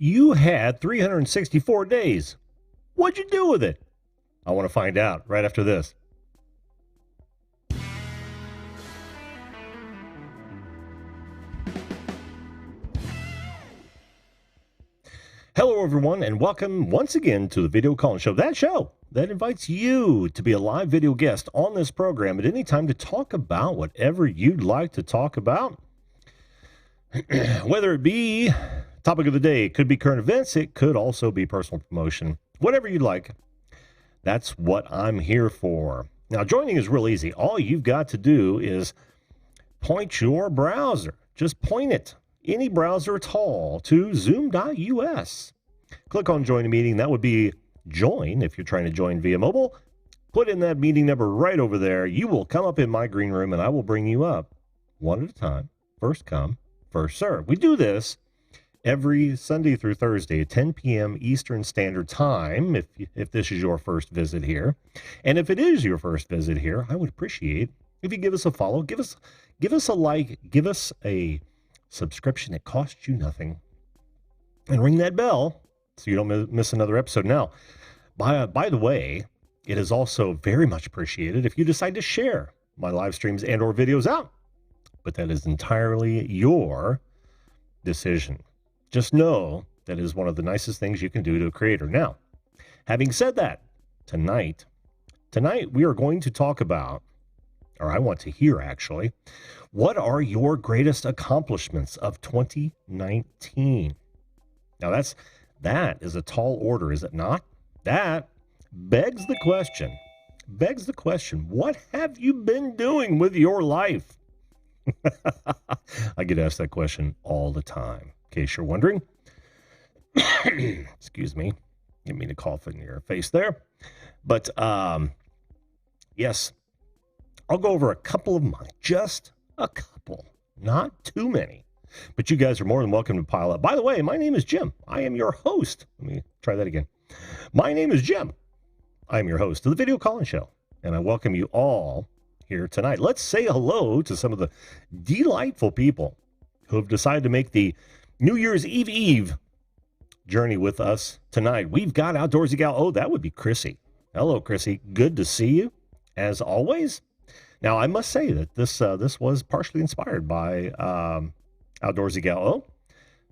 You had 364 days. What'd you do with it? I want to find out right after this. Hello, everyone, and welcome once again to the Video Call-In Show. That show that invites you to be a live video guest on this program at any time to talk about whatever you'd like to talk about. Whether it be topic of the day, it could be current events, it could also be personal promotion. Whatever you'd like, that's what I'm here for. Now, joining is real easy. All you've got to do is point your browser. Just point it, any browser at all, to zoom.us. Click on Join a Meeting. That would be join if you're trying to join via mobile. Put in that meeting number right over there. You will come up in my green room, and I will bring you up one at a time. First come, first serve. We do this every Sunday through Thursday at 10 p.m. Eastern Standard Time, if this is your first visit here. And if it is your first visit here, I would appreciate if you give us a follow, give us a like, give us a subscription. It costs you nothing. And ring that bell so you don't miss another episode. Now, by the way, it is also very much appreciated if you decide to share my live streams and or videos out. But that is entirely your decision. Just know that is one of the nicest things you can do to a creator. Now, having said that, tonight we are going to talk about, or I want to hear actually, what are your greatest accomplishments of 2019? Now that is a tall order, is it not? That begs the question, what have you been doing with your life? I get asked that question all the time. In case you're wondering. Excuse me. Didn't mean to cough in your face there. But yes, I'll go over a couple of mine. Just a couple. Not too many. But you guys are more than welcome to pile up. By the way, my name is Jim. I am your host. Let me try that again. My name is Jim. I am your host of the Video Call-In Show. And I welcome you all here tonight. Let's say hello to some of the delightful people who have decided to make the New Year's Eve journey with us tonight. We've got Outdoorsy Gal. Oh, that would be Chrissy. Hello, Chrissy. Good to see you, as always. Now, I must say that this was partially inspired by Outdoorsy Gal. Oh,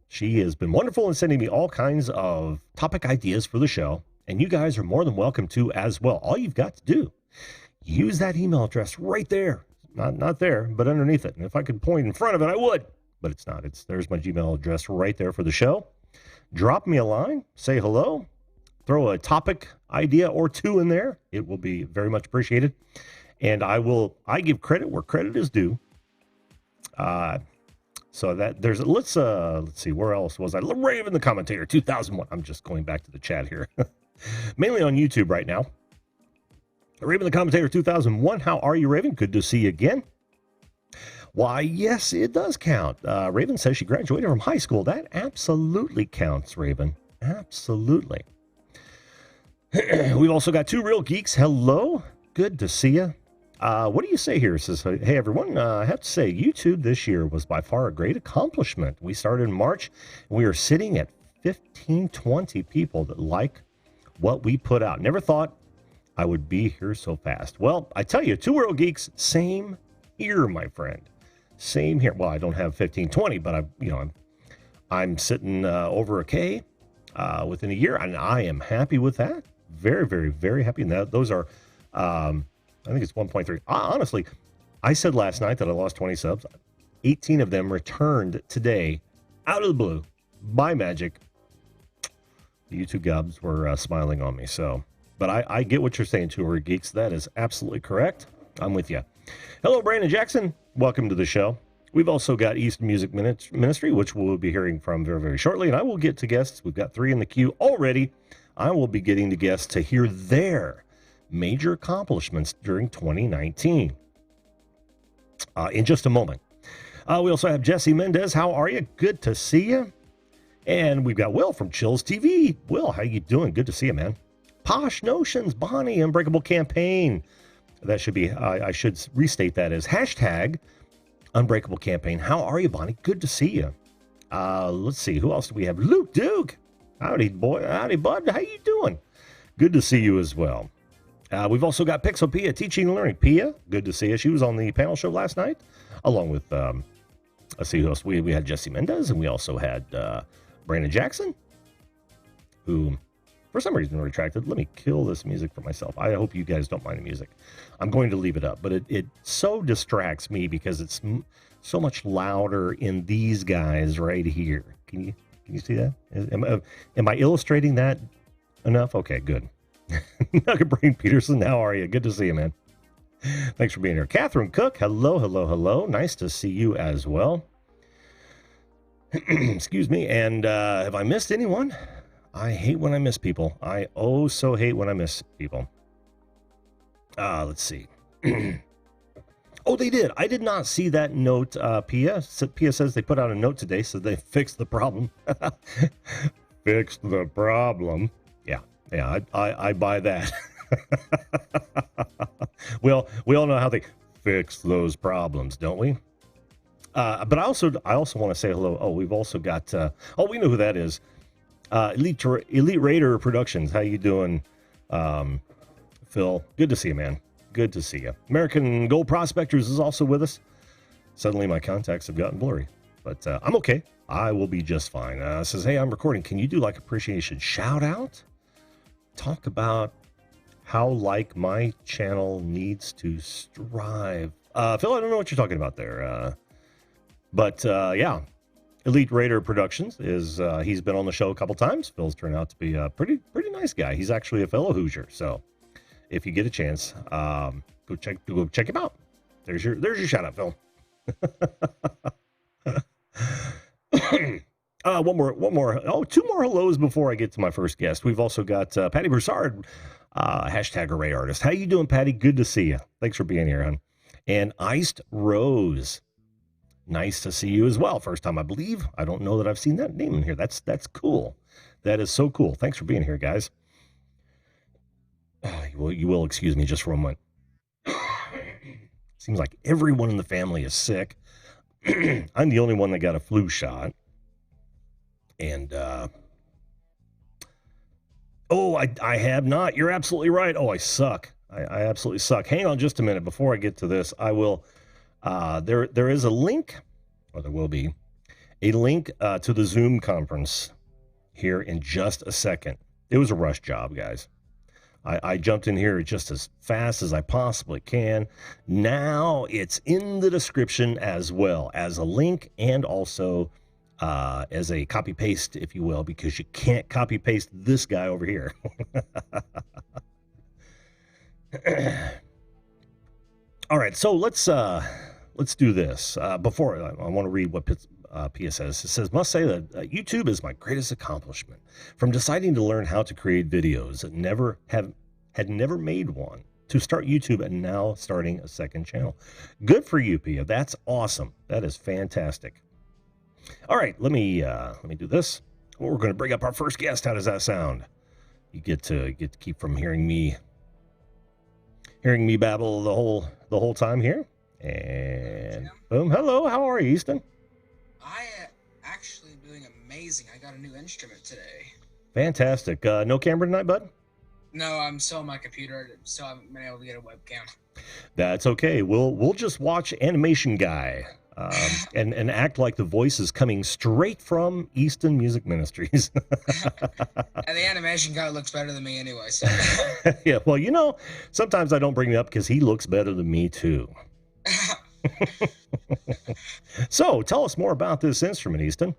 she has been wonderful in sending me all kinds of topic ideas for the show, and you guys are more than welcome to as well. All you've got to do, use that email address right there. Not there, but underneath it. And if I could point in front of it, I would. But it's not. There's my Gmail address right there for the show. Drop me a line, say hello, throw a topic idea or two in there. It will be very much appreciated. And I give credit where credit is due. So that there's, let's see, where else was I? Raven the Commentator 2001. I'm just going back to the chat here. Mainly on YouTube right now. Raven the Commentator 2001. How are you, Raven? Good to see you again. Why, yes, it does count. Raven says she graduated from high school. That absolutely counts, Raven. Absolutely. We've also got Two Real Geeks. Hello. Good to see you. What do you say here? It says, hey, everyone, I have to say, YouTube this year was by far a great accomplishment. We started in March, and we are sitting at 15-20 people that like what we put out. Never thought I would be here so fast. Well, I tell you, Two Real Geeks, same here, my friend. Same here. Well, I don't have 15-20, but I'm sitting over a K within a year, and I am happy with that. Very, very, very happy. And those are, I think it's 1.3. Honestly, I said last night that I lost 20 subs. 18 of them returned today, out of the blue, by magic. The YouTube gobs were smiling on me. So, but I get what you're saying, Two Real Geeks. That is absolutely correct. I'm with you. Hello, Brandon Jackson. Welcome to the show. We've also got East Music Ministry, which we'll be hearing from very, very shortly. And I will get to guests. We've got 3 in the queue already. I will be getting to guests to hear their major accomplishments during 2019 in just a moment. We also have Jesse Mendez. How are you? Good to see you. And we've got Will from Chills TV. Will, how you doing? Good to see you, man. Posh Notions, Bonnie, Unbreakable Campaign. That should be, I should restate that as hashtag Unbreakable Campaign. How are you, Bonnie? Good to see you. Let's see, who else do we have? Luke Duke. Howdy, boy. Howdy, bud. How you doing? Good to see you as well. We've also got Pixel Pia teaching and learning. Pia, good to see you. She was on the panel show last night, along with, let's see who else. We had Jesse Mendez, and we also had Brandon Jackson, who, for some reason, retracted. Let me kill this music for myself. I hope you guys don't mind the music. I'm going to leave it up, but it so distracts me because it's so much louder in these guys right here. Can you see that? Am I illustrating that enough? Okay, good. Nugget Brain Peterson, how are you? Good to see you, man. Thanks for being here. Catherine Cook, hello, hello, hello. Nice to see you as well. Excuse me. And have I missed anyone? I hate when I miss people. I oh so hate when I miss people. Let's see. Oh, they did. I did not see that note. Pia says they put out a note today, so they fixed the problem. Fixed the problem. Yeah, I buy that. Well, we all know how they fix those problems, don't we? But I also want to say hello. Oh, we've also got. We know who that is. Elite Raider Productions. How you doing, Phil? Good to see you, man. Good to see you. American Gold Prospectors is also with us. Suddenly, my contacts have gotten blurry, but I'm okay. I will be just fine. Says, hey, I'm recording. Can you do like appreciation shout out? Talk about how like my channel needs to strive. Phil, I don't know what you're talking about there. But yeah, Elite Raider Productions is he's been on the show a couple times. Phil's turned out to be a pretty nice guy. He's actually a fellow Hoosier. So if you get a chance, go check him out. There's your shout out, Phil. One more. Oh, two more hellos before I get to my first guest. We've also got Patty Broussard, hashtag Array Artist. How you doing, Patty? Good to see you. Thanks for being here, hon. And Iced Rose. Nice to see you as well. First time, I believe. I don't know that I've seen that name in here. That's cool. That is so cool. Thanks for being here, guys. You will excuse me just for a moment. Seems like everyone in the family is sick. I'm the only one that got a flu shot. And, I have not. You're absolutely right. Oh, I suck. I absolutely suck. Hang on just a minute. Before I get to this, I will, there is a link, or there will be, a link to the Zoom conference here in just a second. It was a rush job, guys. I jumped in here just as fast as I possibly can. Now it's in the description as well as a link and also as a copy paste, if you will, because you can't copy paste this guy over here. All right, so let's do this. Before I want to read what Pia says. It says, must say that YouTube is my greatest accomplishment. From deciding to learn how to create videos and had never made one, to start YouTube and now starting a second channel. Good for you, Pia. That's awesome. That is fantastic. All right, let me do this. We're going to bring up our first guest. How does that sound? You get to keep from hearing me babble the whole time here. And boom. Hello, how are you, Easton? I actually doing amazing. I got a new instrument today. Fantastic. No camera tonight, bud? No, I'm still on my computer. Still haven't been able to get a webcam. That's okay. We'll just watch Animation Guy and act like the voice is coming straight from Easton Music Ministries. And the Animation Guy looks better than me anyway. So. Yeah, well, sometimes I don't bring it up because he looks better than me too. So tell us more about this instrument, Easton.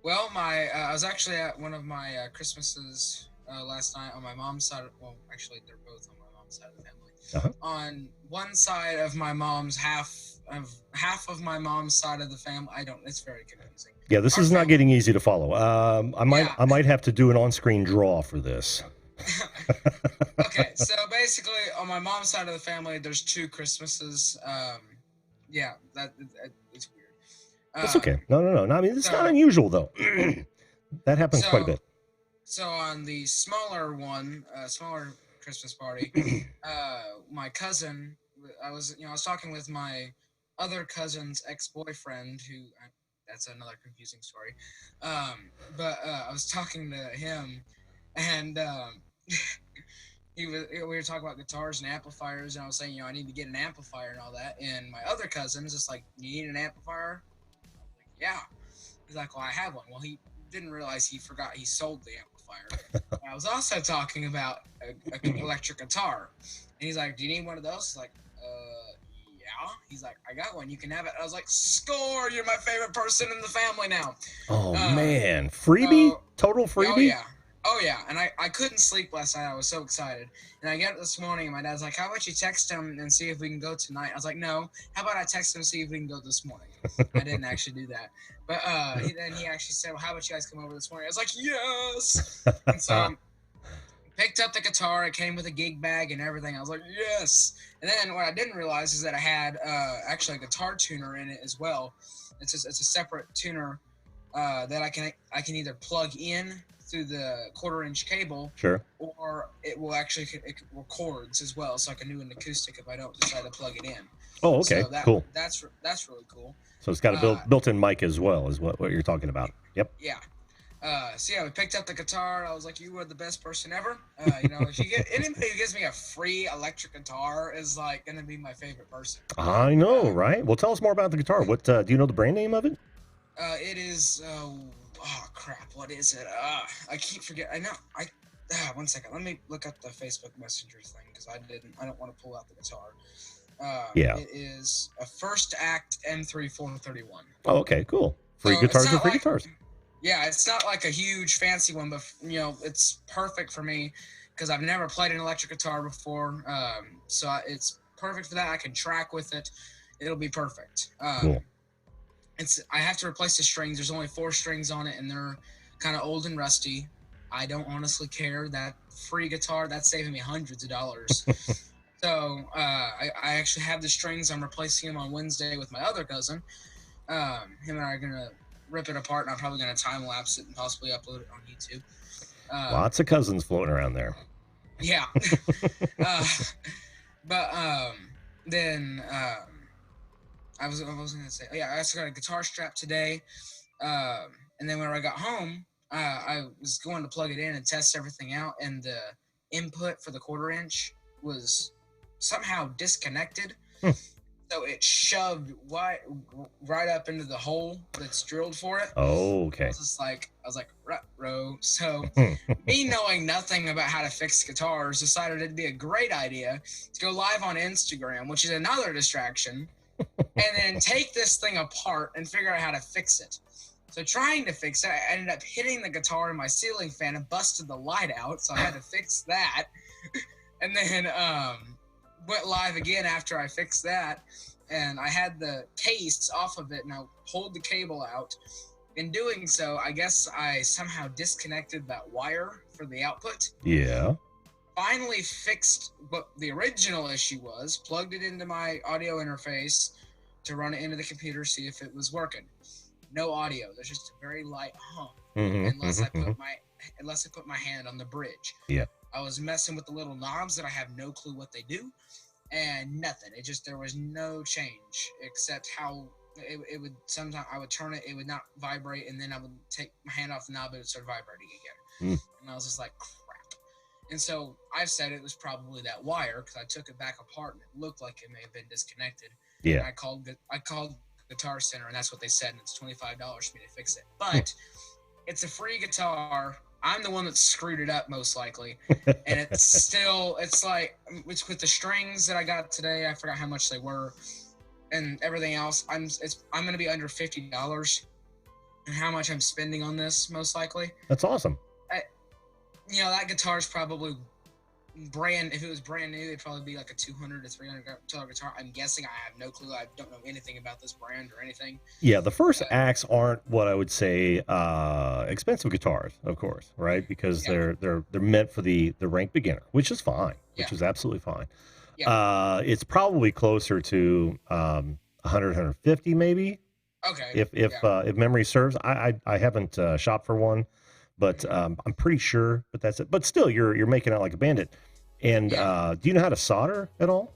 Well, I was actually at one of my Christmases last night on my mom's side. Well, actually, they're both on my mom's side of the family. Uh-huh. On one side of my mom's half of my mom's side of the family. It's very confusing. Yeah, this is not getting easy to follow. I might have to do an on-screen draw for this. Okay, so basically on my mom's side of the family, there's two Christmases. Yeah, it's weird. That's okay. No. I mean, it's not unusual though. That happens quite a bit. So on the smaller Christmas party, my cousin, I was talking with my other cousin's ex-boyfriend, who that's another confusing story. But I was talking to him, and we were talking about guitars and amplifiers, and I was saying, I need to get an amplifier and all that. And my other cousin's just like, you need an amplifier? I was like, yeah. He's like, well, I have one. Well, he didn't realize he forgot he sold the amplifier. I was also talking about an electric guitar, and he's like, do you need one of those? Like, yeah. He's like, I got one. You can have it. I was like, score! You're my favorite person in the family now. Oh man, freebie, total freebie. Oh yeah. And I couldn't sleep last night. I was so excited. And I get up this morning, and my dad's like, how about you text him and see if we can go tonight? I was like, no. How about I text him and see if we can go this morning? I didn't actually do that. But then he actually said, well, how about you guys come over this morning? I was like, yes. And so picked up the guitar. It came with a gig bag and everything. I was like, yes. And then what I didn't realize is that I had actually a guitar tuner in it as well. It's a separate tuner that I can either plug in through the 1/4-inch cable, sure, or it will actually it records as well, so I can do an acoustic if I don't decide to plug it in. Oh, okay, so cool. That's really cool. So it's got a built-in mic as well, is what you're talking about. Yep. Yeah. So yeah, we picked up the guitar. I was like, you are the best person ever. If you get anybody who gives me a free electric guitar is like gonna be my favorite person. I know, right? Well, tell us more about the guitar. What do you know the brand name of it? It is. Oh crap! What is it? I keep forgetting. I know. 1 second. Let me look up the Facebook Messenger thing because I don't want to pull out the guitar. Yeah. It is a First Act M3 431. Oh, okay, cool. Free guitars are free guitars. Yeah, it's not like a huge fancy one, but it's perfect for me because I've never played an electric guitar before. So it's perfect for that. I can track with it. It'll be perfect. Cool. I have to replace the strings. There's only 4 strings on it, and they're kind of old and rusty. I don't honestly care. That free guitar, that's saving me hundreds of dollars. So I actually have the strings. I'm replacing them on Wednesday with my other cousin. Him and I are gonna rip it apart, and I'm probably gonna time lapse it and possibly upload it on YouTube. Lots of cousins floating around there. Yeah. Then I was gonna say, I also got a guitar strap today. And then when I got home, I was going to plug it in and test everything out, and the input for the 1/4-inch was somehow disconnected. So it shoved right up into the hole that's drilled for it. Oh, okay. I was like, ruh-roh. So me knowing nothing about how to fix guitars, decided it'd be a great idea to go live on Instagram, which is another distraction, and then take this thing apart and figure out how to fix it. So trying to fix it, I ended up hitting the guitar in my ceiling fan and busted the light out, so I had to fix that. And then went live again after I fixed that, and I had the case off of it, and I pulled the cable out. In doing so, I guess I somehow disconnected that wire for the output. Yeah. Finally fixed what the original issue was, plugged it into my audio interface to run it into the computer, see if it was working. No audio. There's just a very light hum, unless I put my hand on the bridge. Yeah. I was messing with the little knobs that I have no clue what they do, and nothing. There was no change except how it would sometimes I would turn it, it would not vibrate, and then I would take my hand off the knob, it would start vibrating again. And I was just like, crap. And so I've said it was probably that wire because I took it back apart and it looked like it may have been disconnected. Yeah. And I called Guitar Center, and that's what they said, and it's $25 for me to fix it. But it's a free guitar. I'm the one that screwed it up most likely, and it's like with the strings that I got today. I forgot how much they were, and everything else. I'm gonna be under $50, and how much I'm spending on this most likely. That's awesome. That guitar is probably if it was brand new, it'd probably be like a $200 to $300 guitar. I'm guessing. I have no clue. I don't know anything about this brand or anything. Yeah, the first acts aren't what I would say expensive guitars, of course, right? Because they're meant for the rank beginner, which is fine, which is absolutely fine. Yeah. It's probably closer to 100, 150 maybe. Okay. If memory serves, I haven't shopped for one. But I'm pretty sure, but that's it. But still, you're making out like a bandit. And do you know how to solder at all?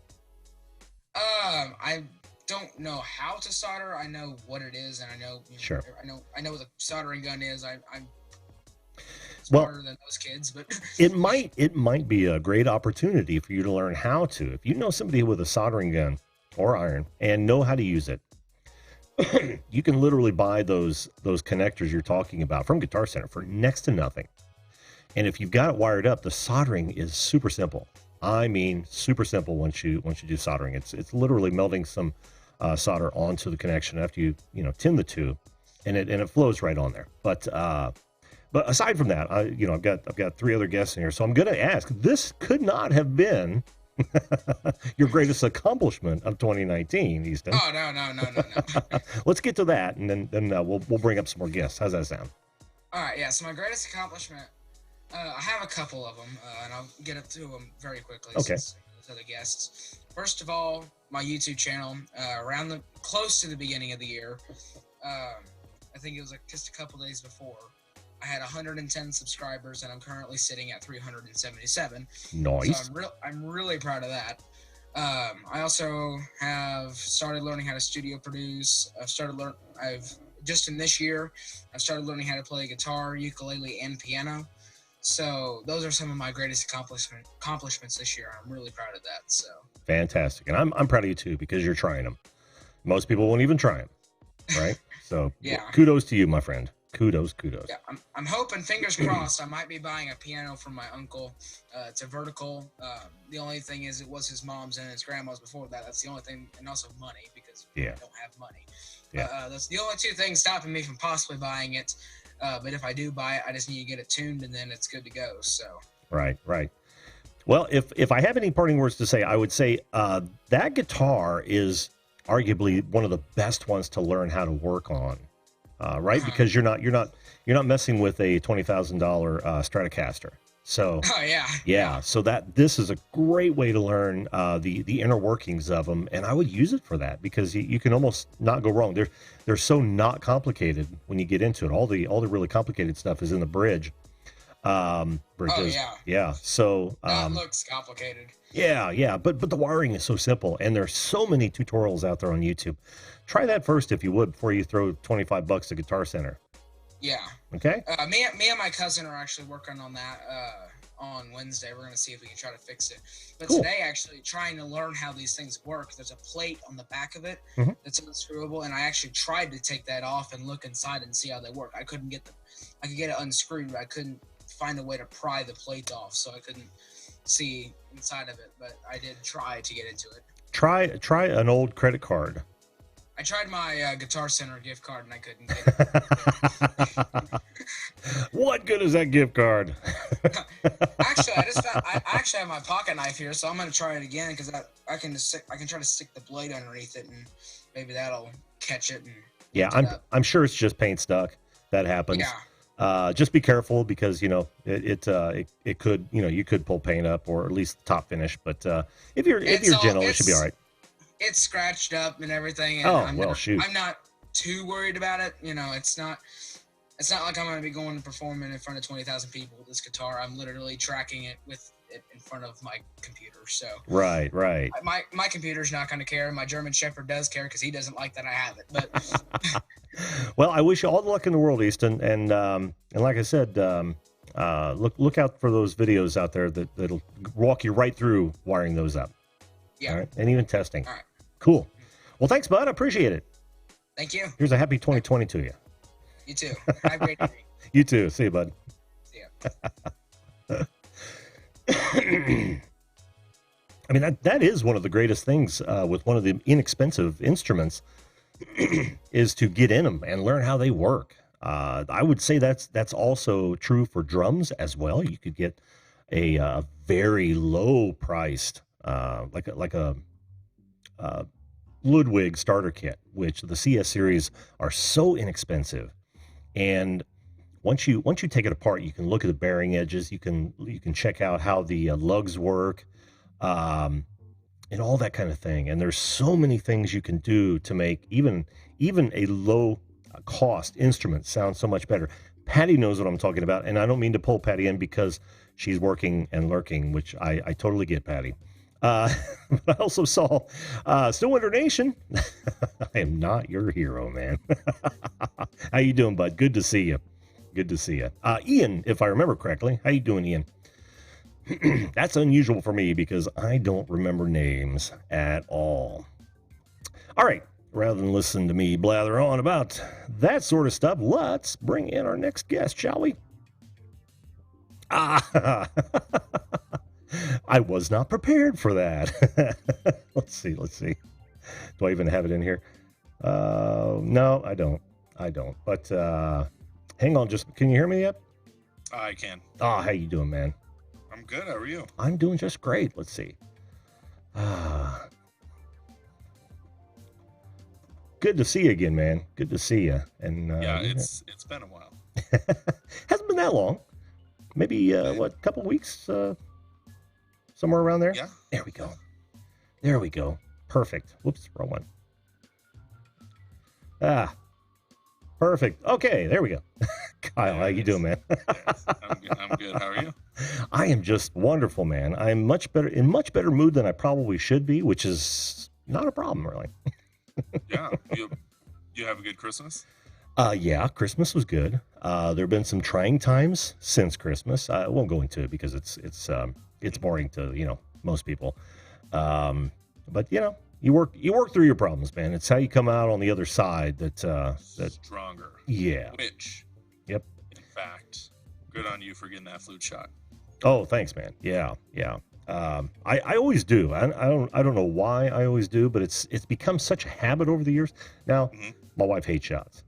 I don't know how to solder. I know what it is, and I know, Sure. I know what the soldering gun is. I'm Well, smarter than those kids, but it might be a great opportunity for you to learn how to. If you know somebody with a soldering gun or iron and know how to use it, you can literally buy those connectors you're talking about from Guitar Center for next to nothing. And if you've got it wired up, the soldering is super simple. I mean, super simple once you do soldering. It's literally melting some solder onto the connection after you tin the two, and it flows right on there. But aside from that, I've got three other guests in here, so I'm going to ask. This could not have been your greatest accomplishment of 2019, Easton. Oh no. Let's get to that, and then we'll bring up some more guests. How's that sound? All right, yeah. So my greatest accomplishment, I have a couple of them, and I'll get up to them very quickly. Okay. Since those other guests. First of all, my YouTube channel, close to the beginning of the year, I think it was like just a couple days before, I had 110 subscribers, and I'm currently sitting at 377. Nice. So I'm really proud of that. I also have started learning how to studio produce. Just in this year, I've started learning how to play guitar, ukulele, and piano. So those are some of my greatest accomplishments this year. I'm really proud of that. So fantastic, and I'm proud of you too, because you're trying them. Most people won't even try them, right? So yeah, kudos to you, my friend. Kudos. Yeah, I'm hoping, fingers crossed, I might be buying a piano from my uncle. It's a vertical. The only thing is, it was his mom's and his grandma's before that. That's the only thing, and also money, because I don't have money. Yeah. That's the only two things stopping me from possibly buying it. But if I do buy it, I just need to get it tuned, and then it's good to go. So right. Well, if I have any parting words to say, I would say that guitar is arguably one of the best ones to learn how to work on. Right, because you're not messing with a $20,000 Stratocaster. So so this is a great way to learn the inner workings of them, and I would use it for that, because you can almost not go wrong. They're so not complicated when you get into it. All the really complicated stuff is in the bridge. Bridges. So that looks complicated. But the wiring is so simple, and there's so many tutorials out there on YouTube. Try that first, if you would, before you throw $25 to Guitar Center. Yeah. Okay. Me and my cousin are actually working on that on Wednesday. We're going to see if we can try to fix it. But cool. Today, actually, trying to learn how these things work. There's a plate on the back of it that's unscrewable, and I actually tried to take that off and look inside and see how they work. I couldn't get I could get it unscrewed, but I couldn't find a way to pry the plate off, so I couldn't see inside of it. But I did try to get into it. Try an old credit card. I tried my Guitar Center gift card, and I couldn't get it. What good is that gift card? Actually, I actually have my pocket knife here, so I'm going to try it again, because I can try to stick the blade underneath it, and maybe that'll catch it. And I'm sure it's just paint stuck. That happens. Yeah. Just be careful, because it could, you could pull paint up, or at least the top finish. But if you're gentle, it should be all right. It's scratched up and everything. And shoot. I'm not too worried about it. It's not like I'm going to be going to perform in front of 20,000 people with this guitar. I'm literally tracking it with it in front of my computer. So right. My computer's not going to care. My German Shepherd does care, because he doesn't like that I have it. But well, I wish you all the luck in the world, Easton. And like I said, look out for those videos out there that'll walk you right through wiring those up. Yeah. All right. And even testing. All right. Cool. Well, thanks, bud. I appreciate it. Thank you. Here's a happy 2020 to you. You too. Have a great day. You too. See you, bud. See ya. I mean, that is one of the greatest things with one of the inexpensive instruments is to get in them and learn how they work. I would say that's also true for drums as well. You could get a very low priced like a Ludwig starter kit, which the CS series are so inexpensive. And once you take it apart, you can look at the bearing edges. You can check out how the lugs work, and all that kind of thing. And there's so many things you can do to make even a low cost instrument sound so much better. Patty knows what I'm talking about, and I don't mean to pull Patty in because she's working and lurking, which I totally get, Patty. Uh, but I also saw Stillwinder Nation. I am not your hero, man. How you doing, bud? Good to see you. Good to see you. Ian, if I remember correctly. How you doing, Ian? That's unusual for me because I don't remember names at all. All right. Rather than listen to me blather on about that sort of stuff, let's bring in our next guest, shall we? Ah, I was not prepared for that. Let's see. Do I even have it in here? No, I don't. But hang on, can you hear me yet? I can. Oh, how you doing, man? I'm good. How are you? I'm doing just great. Let's see. Good to see you again, man. Good to see you. And yeah, it's been a while. Hasn't been that long. Maybe what, couple weeks, somewhere around there. Yeah. There we go. There we go. Perfect. Whoops, wrong one. Perfect. Okay, there we go. Kyle, how you doing, man? Yes, I'm good. How are you? I am just wonderful, man. I'm in much better mood than I probably should be, which is not a problem, really. Yeah. You have a good Christmas? Yeah, Christmas was good. There have been some trying times since Christmas. I won't go into it because it's boring to most people. But you work through your problems, man. It's how you come out on the other side that Stronger. Yeah. Which. Yep. In fact, good on you for getting that flu shot. Oh, thanks, man. Yeah. I always do. I don't know why I always do, but it's become such a habit over the years. Now, my wife hates shots.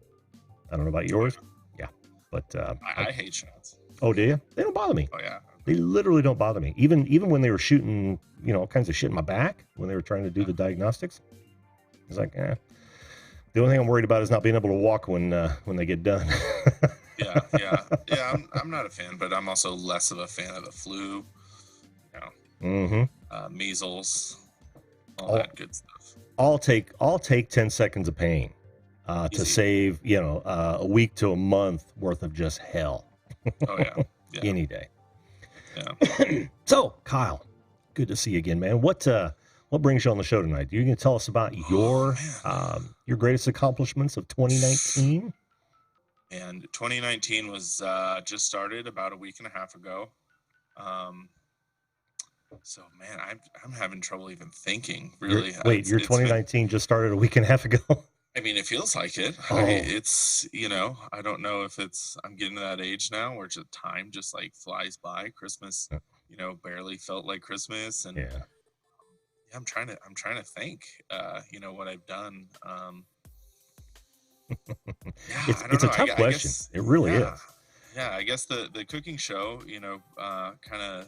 I don't know about yours. Yeah, but I hate shots. Oh, do you? They don't bother me. Oh yeah. They literally don't bother me. Even when they were shooting, all kinds of shit in my back when they were trying to do the diagnostics. It's like, the only thing I'm worried about is not being able to walk when they get done. Yeah. I'm not a fan, but I'm also less of a fan of the flu. Measles, all that good stuff. I'll take 10 seconds of pain to save a week to a month worth of just hell. Oh yeah. Any day. Yeah. So, Kyle, good to see you again, man. What brings you on the show tonight? You can tell us about your greatest accomplishments of 2019. And 2019 was just started about a week and a half ago. So man, I'm having trouble even thinking. Really. Your 2019 just started a week and a half ago. I mean, it feels like it. Oh. It's I don't know if I'm getting to that age now where just time just like flies by. Christmas, barely felt like Christmas, and I'm trying to think. What I've done. It's a tough question. It really is. Yeah, I guess the cooking show, kind of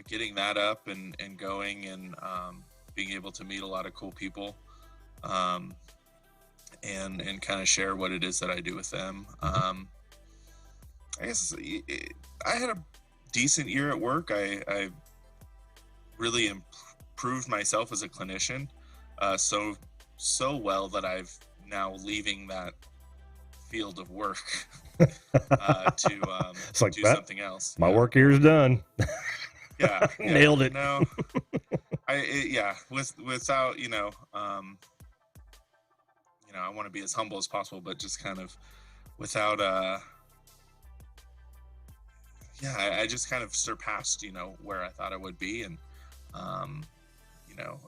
getting that up and going, and being able to meet a lot of cool people, and kind of share what it is that I do with them. I guess I had a decent year at work. I really improved myself as a clinician, so well that I've now leaving that field of work to do something else. My work here is done. Yeah, Nailed it. No, without I want to be as humble as possible, but just kind of without I just kind of surpassed where I thought I would be, and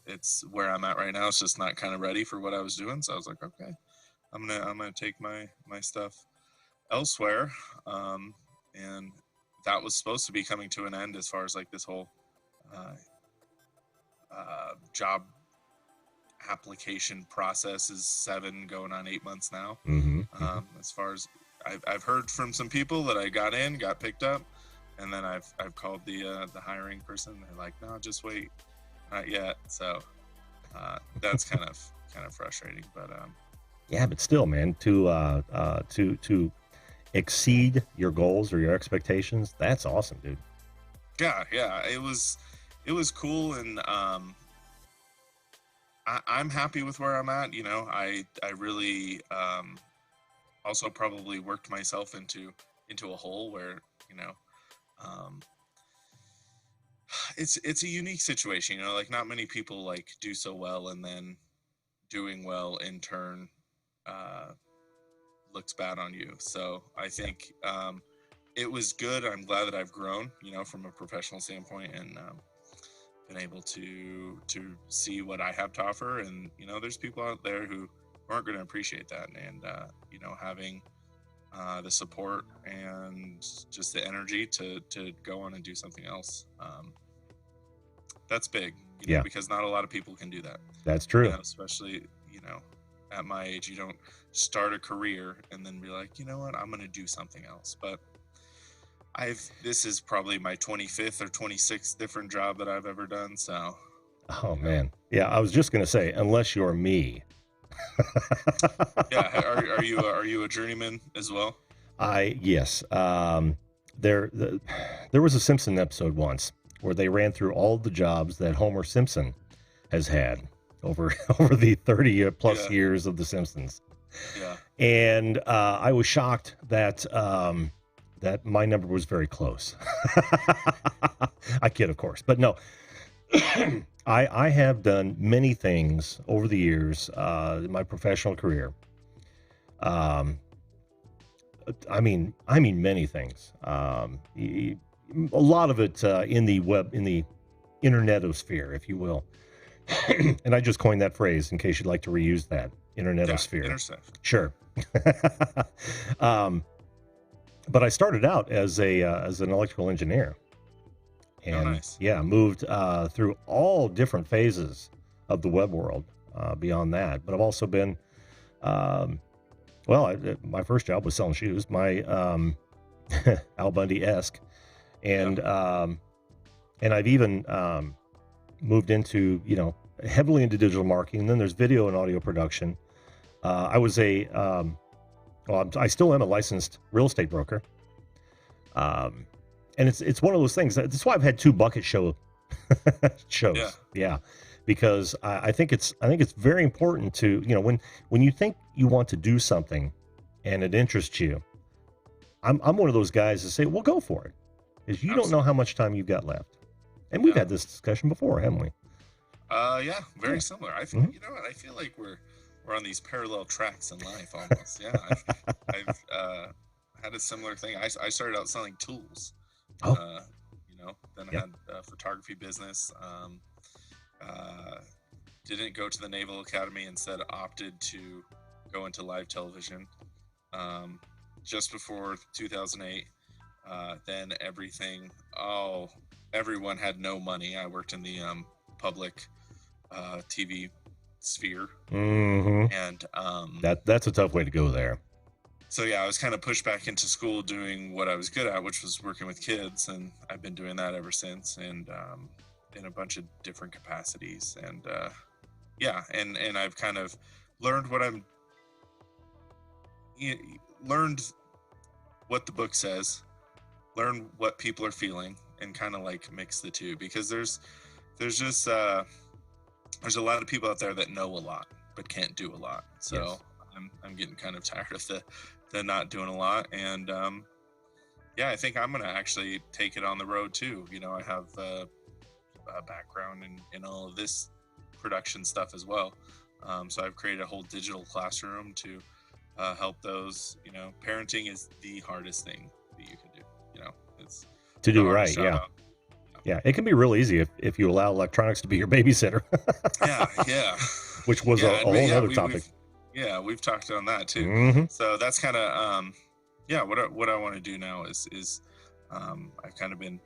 it's where I'm at right now. It's just not kind of ready for what I was doing, so I was like, okay, I'm gonna take my stuff elsewhere, and that was supposed to be coming to an end as far as like this whole job application process is 7 going on 8 months now. As far as I've heard from some people that I got picked up, and then I've called the hiring person. They're like, no, just wait, not yet. So that's kind of frustrating, but yeah, but still, man, to exceed your goals or your expectations, that's awesome, dude. Yeah, it was cool, and I'm happy with where I'm at. I really also probably worked myself into a hole where it's a unique situation, you know, like not many people like do so well and then doing well in turn looks bad on you. So I think it was good. I'm glad that I've grown, you know, from a professional standpoint, and been able to see what I have to offer. And you know, there's people out there who aren't going to appreciate that, and you know, having the support and just the energy to go on and do something else, that's big, you know, because not a lot of people can do that. That's true. You know, especially, you know, at my age, you don't start a career and then be like, you know what, I'm going to do something else. But this is probably my 25th or 26th different job that I've ever done. So, oh man. Yeah. I was just going to say, unless you're me. Yeah. Are you a journeyman as well? Yes. There was a Simpson episode once where they ran through all the jobs that Homer Simpson has had over the 30 plus years of the Simpsons. Yeah. And I was shocked that that my number was very close. I kid, of course, but no. I have done many things over the years in my professional career. I mean many things. A lot of it in the internetosphere, if you will. And I just coined that phrase in case you'd like to reuse that, internetosphere. Intercept. Sure. But I started out as an electrical engineer, and moved through all different phases of the web world beyond that. But I've also been, my first job was selling shoes, my Al Bundy-esque, and I've even moved into, you know, heavily into digital marketing. And then there's video and audio production. I was I still am a licensed real estate broker. And it's one of those things that's why I've had 2 bucket shows. Yeah. Because I think it's very important to, you know, when you think you want to do something and it interests you, I'm one of those guys that say, well, go for it. Because you don't know how much time you've got left. And we've had this discussion before, haven't we? Yeah, very similar. I feel, you know what? I feel like we're on these parallel tracks in life almost. Yeah, I've had a similar thing. I started out selling tools. You know, then I had a photography business. Didn't go to the Naval Academy, instead opted to go into live television. Just before 2008, then everyone had no money. I worked in the public TV sphere, and that's a tough way to go there. So yeah, I was kind of pushed back into school doing what I was good at, which was working with kids, and I've been doing that ever since, and in a bunch of different capacities. And and I've kind of learned learned what the book says, learn what people are feeling, and kind of like mix the two, because there's just there's a lot of people out there that know a lot but can't do a lot. So I'm getting kind of tired of the not doing a lot. And I think I'm gonna actually take it on the road too. You know, I have a background in all of this production stuff as well. So I've created a whole digital classroom to help those. You know, parenting is the hardest thing that you can do. You know, it's to do right. Yeah, it can be real easy if you allow electronics to be your babysitter. yeah. Which was a whole other topic. We've talked on that too. So that's kind of what I want to do now is I've kind of been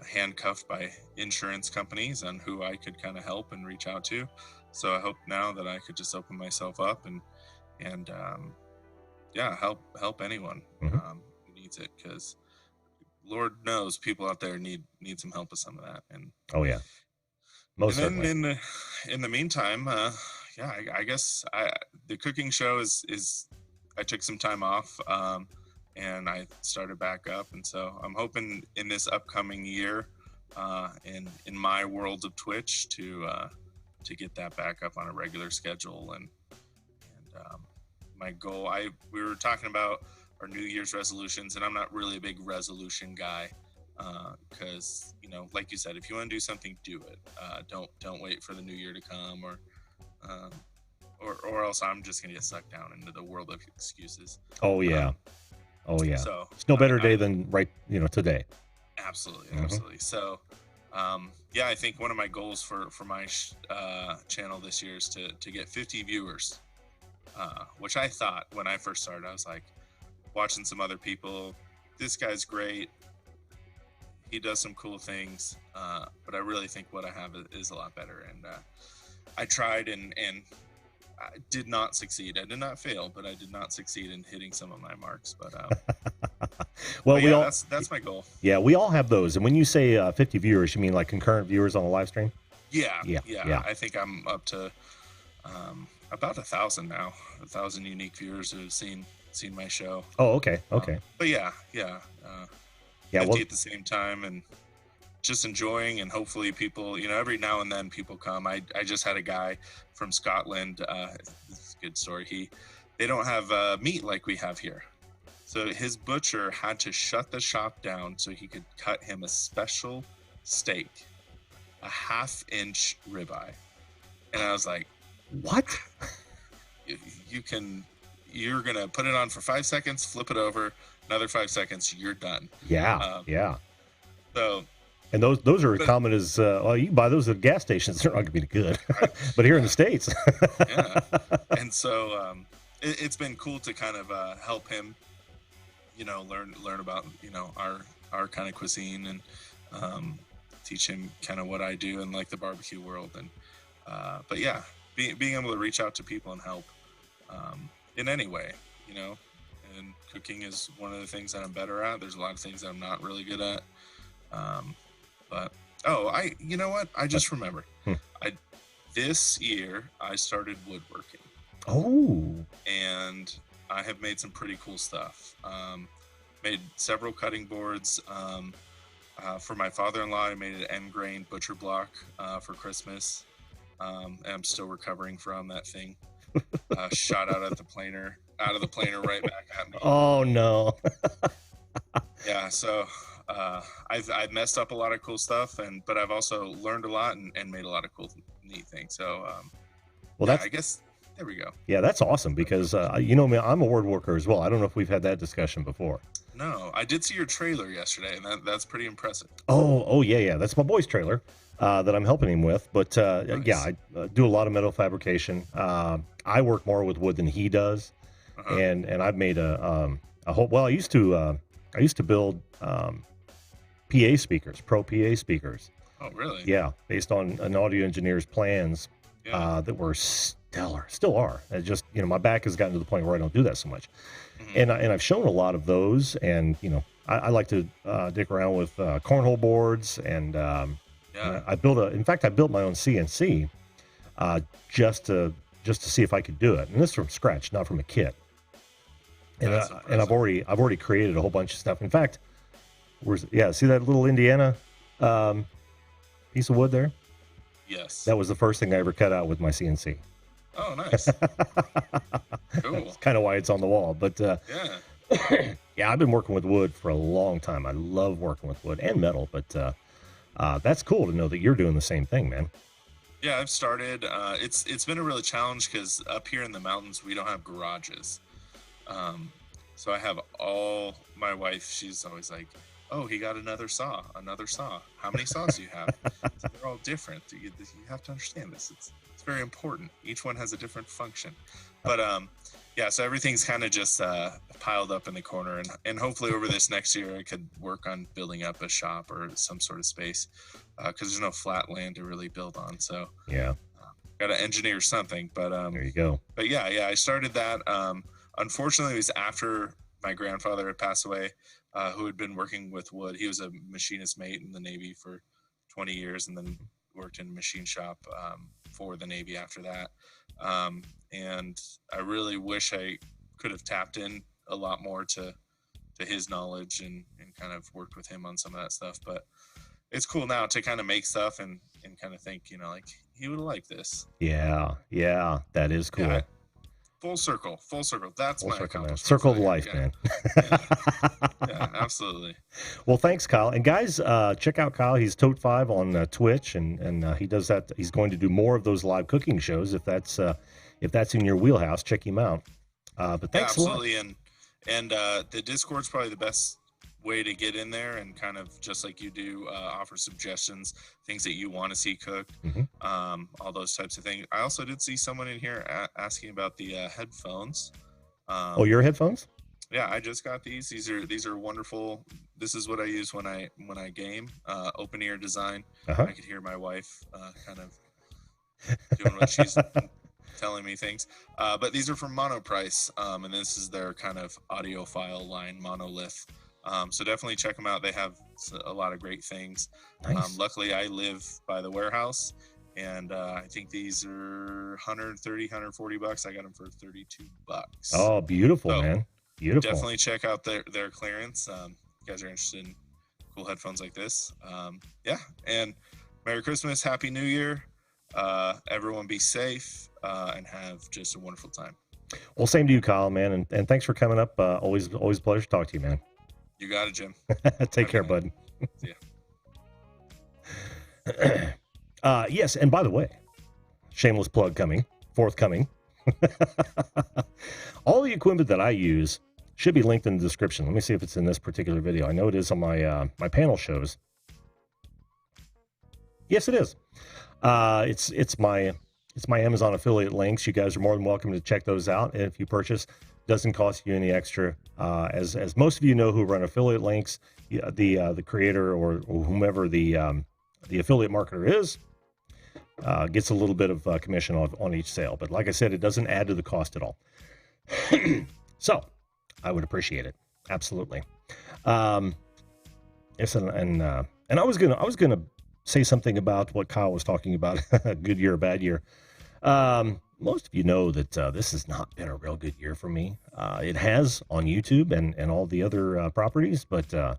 handcuffed by insurance companies on who I could kind of help and reach out to. So I hope now that I could just open myself up and help anyone who needs it, because Lord knows people out there need some help with some of that. And most certainly. In the meantime, I guess the cooking show is I took some time off, and I started back up, and so I'm hoping in this upcoming year, in my world of Twitch, to get that back up on a regular schedule. And my goal, we were talking about our New Year's resolutions, and I'm not really a big resolution guy. because you know, like you said, if you want to do something, do it. Don't wait for the new year to come, um, or else I'm just gonna get sucked down into the world of excuses. Oh yeah. Oh yeah. So It's no better day than today. Absolutely, absolutely. So, yeah, I think one of my goals for my channel this year is to get 50 viewers, which I thought when I first started, I was like watching some other people. This guy's great. He does some cool things, but I really think what I have is a lot better. And I tried and I did not succeed. I did not fail, but I did not succeed in hitting some of my marks. But well, but we yeah, all that's my goal. Yeah, we all have those. And when you say 50 viewers, you mean like concurrent viewers on a live stream? Yeah. Yeah. I think I'm up to about 1,000 now. 1,000 unique viewers who have seen my show. Oh, okay. But yeah. Yeah. 50 Well, at the same time, and just enjoying, and hopefully people, every now and then people come. I just had a guy from Scotland. This is a good story. They don't have meat like we have here. So his butcher had to shut the shop down so he could cut him a special steak, a 1/2-inch ribeye. And I was like, what? You're going to put it on for 5 seconds, flip it over, another 5 seconds, you're done. Yeah. Yeah. So, and those are common as, you can buy those at gas stations. They're not going to be good, but here in the States. Yeah. And so it's been cool to kind of help him, learn about, our kind of cuisine, and teach him kind of what I do in like the barbecue world. And but yeah, being able to reach out to people and help in any way, and cooking is one of the things that I'm better at. There's a lot of things that I'm not really good at. But you know what? I just remembered. This year I started woodworking. Oh. And I have made some pretty cool stuff. Made several cutting boards. For my father-in-law, I made an end grain butcher block for Christmas. And I'm still recovering from that thing. Shot out of the planer right back at me. Oh no. Yeah, so I've messed up a lot of cool stuff, but I've also learned a lot and made a lot of cool, neat things. So, I guess there we go. Yeah, that's awesome because man, I'm a woodworker as well. I don't know if we've had that discussion before. No, I did see your trailer yesterday, and that's pretty impressive. Oh yeah. That's my boy's trailer that I'm helping him with. But Nice. yeah, I do a lot of metal fabrication. I work more with wood than he does, and I've made a whole. Well, I used to build PA speakers, pro PA speakers. Oh, really? Yeah, based on an audio engineer's plans that were stellar, still are. It just my back has gotten to the point where I don't do that so much. And I've shown a lot of those, and I like to dick around with cornhole boards, and I built my own CNC just to see if I could do it, and this from scratch, not from a kit. And I've already created a whole bunch of stuff. In fact, see that little Indiana piece of wood there? Yes. That was the first thing I ever cut out with my CNC. Oh, nice. Cool. That's kind of why it's on the wall. But yeah, I've been working with wood for a long time. I love working with wood and metal, but that's cool to know that you're doing the same thing, man. Yeah, I've started. It's been a real challenge because up here in the mountains we don't have garages. So I have my wife. She's always like, "Oh, he got another saw. How many saws do you have?" So they're all different. You have to understand this. It's very important. Each one has a different function. But so everything's kind of just piled up in the corner, and hopefully over this next year I could work on building up a shop or some sort of space because there's no flat land to really build on. So got to engineer something. But there you go. But yeah, I started that. Unfortunately, it was after my grandfather had passed away, who had been working with wood. He was a machinist mate in the Navy for 20 years, and then worked in a machine shop for the Navy after that. And I really wish I could have tapped in a lot more to his knowledge and kind of worked with him on some of that stuff. But it's cool now to kind of make stuff and kind of think, like he would have liked this. Yeah, that is cool. Yeah, Full circle. That's Full my circle, man. accomplishment. Circle of life, man. Yeah, absolutely. Well, thanks, Kyle. And guys, check out Kyle. He's Tote5 on Twitch, and he does that. He's going to do more of those live cooking shows. If that's in your wheelhouse, check him out. But thanks a lot. Absolutely. And the Discord's probably the best way to get in there and kind of just like you do, offer suggestions, things that you want to see cooked, all those types of things. I also did see someone in here asking about the headphones. Oh, your headphones? Yeah, I just got these. These are wonderful. This is what I use when I game. Open ear design. I could hear my wife kind of doing what she's telling me things. But these are from Monoprice, and this is their kind of audiophile line, Monolith. So definitely check them out. They have a lot of great things. Nice. Luckily, I live by the warehouse, and I think these are $130, $140. I got them for $32. Oh, beautiful, so, man. Beautiful. Definitely check out their clearance. You guys are interested in cool headphones like this. Yeah, and Merry Christmas, Happy New Year. Everyone be safe and have just a wonderful time. Well, same to you, Kyle, man, and thanks for coming up. Always a pleasure to talk to you, man. You got it, Jim. Take care, bud. See ya. Yes, and by the way, shameless plug forthcoming. All the equipment that I use should be linked in the description. Let me see if it's in this particular video. I know it is on my my panel shows. Yes, it is. It's my Amazon affiliate links. You guys are more than welcome to check those out. If you purchase, doesn't cost you any extra. As most of you know who run affiliate links, the creator or whomever the affiliate marketer is gets a little bit of commission on each sale. But like I said, it doesn't add to the cost at all. So I would appreciate it. Absolutely. Yes, and I was gonna say something about what Kyle was talking about, a good year, a bad year. Most of you know that this has not been a real good year for me. It has on YouTube and all the other properties, but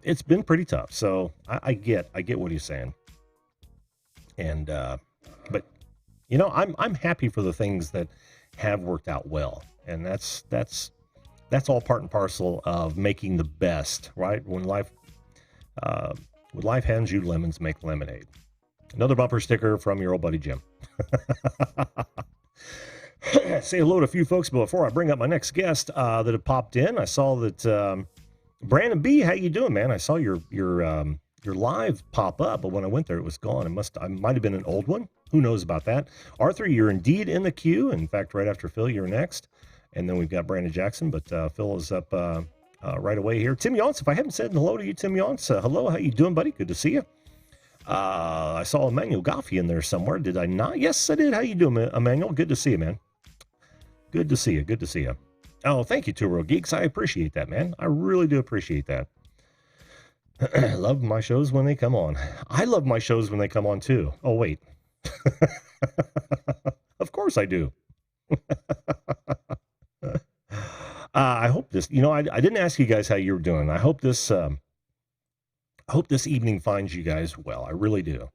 it's been pretty tough. So I get what he's saying. And but you know, I'm happy for the things that have worked out well, and that's all part and parcel of making the best, right? When life hands you lemons, make lemonade. Another bumper sticker from your old buddy Jim. Say hello to a few folks before I bring up my next guest that have popped in. I saw that Brandon B, how you doing, man? I saw your live pop up, but when I went there, it was gone. I might have been an old one. Who knows about that? Arthur, you're indeed in the queue. In fact, right after Phil, you're next. And then we've got Brandon Jackson, but Phil is up right away here. Tim Yonce, if I haven't said hello to you, Tim Yonce, hello, how you doing, buddy? Good to see you. I saw Emmanuel Goffey in there somewhere. Did I not? Yes, I did. How you doing, Emmanuel? Good to see you, man. Good to see you. Oh, thank you, Two Row Geeks. I appreciate that, man. I really do appreciate that. Love my shows when they come on. I love my shows when they come on, too. Oh, wait. Of course I do. I hope this, I didn't ask you guys how you were doing. I hope this evening finds you guys well. I really do.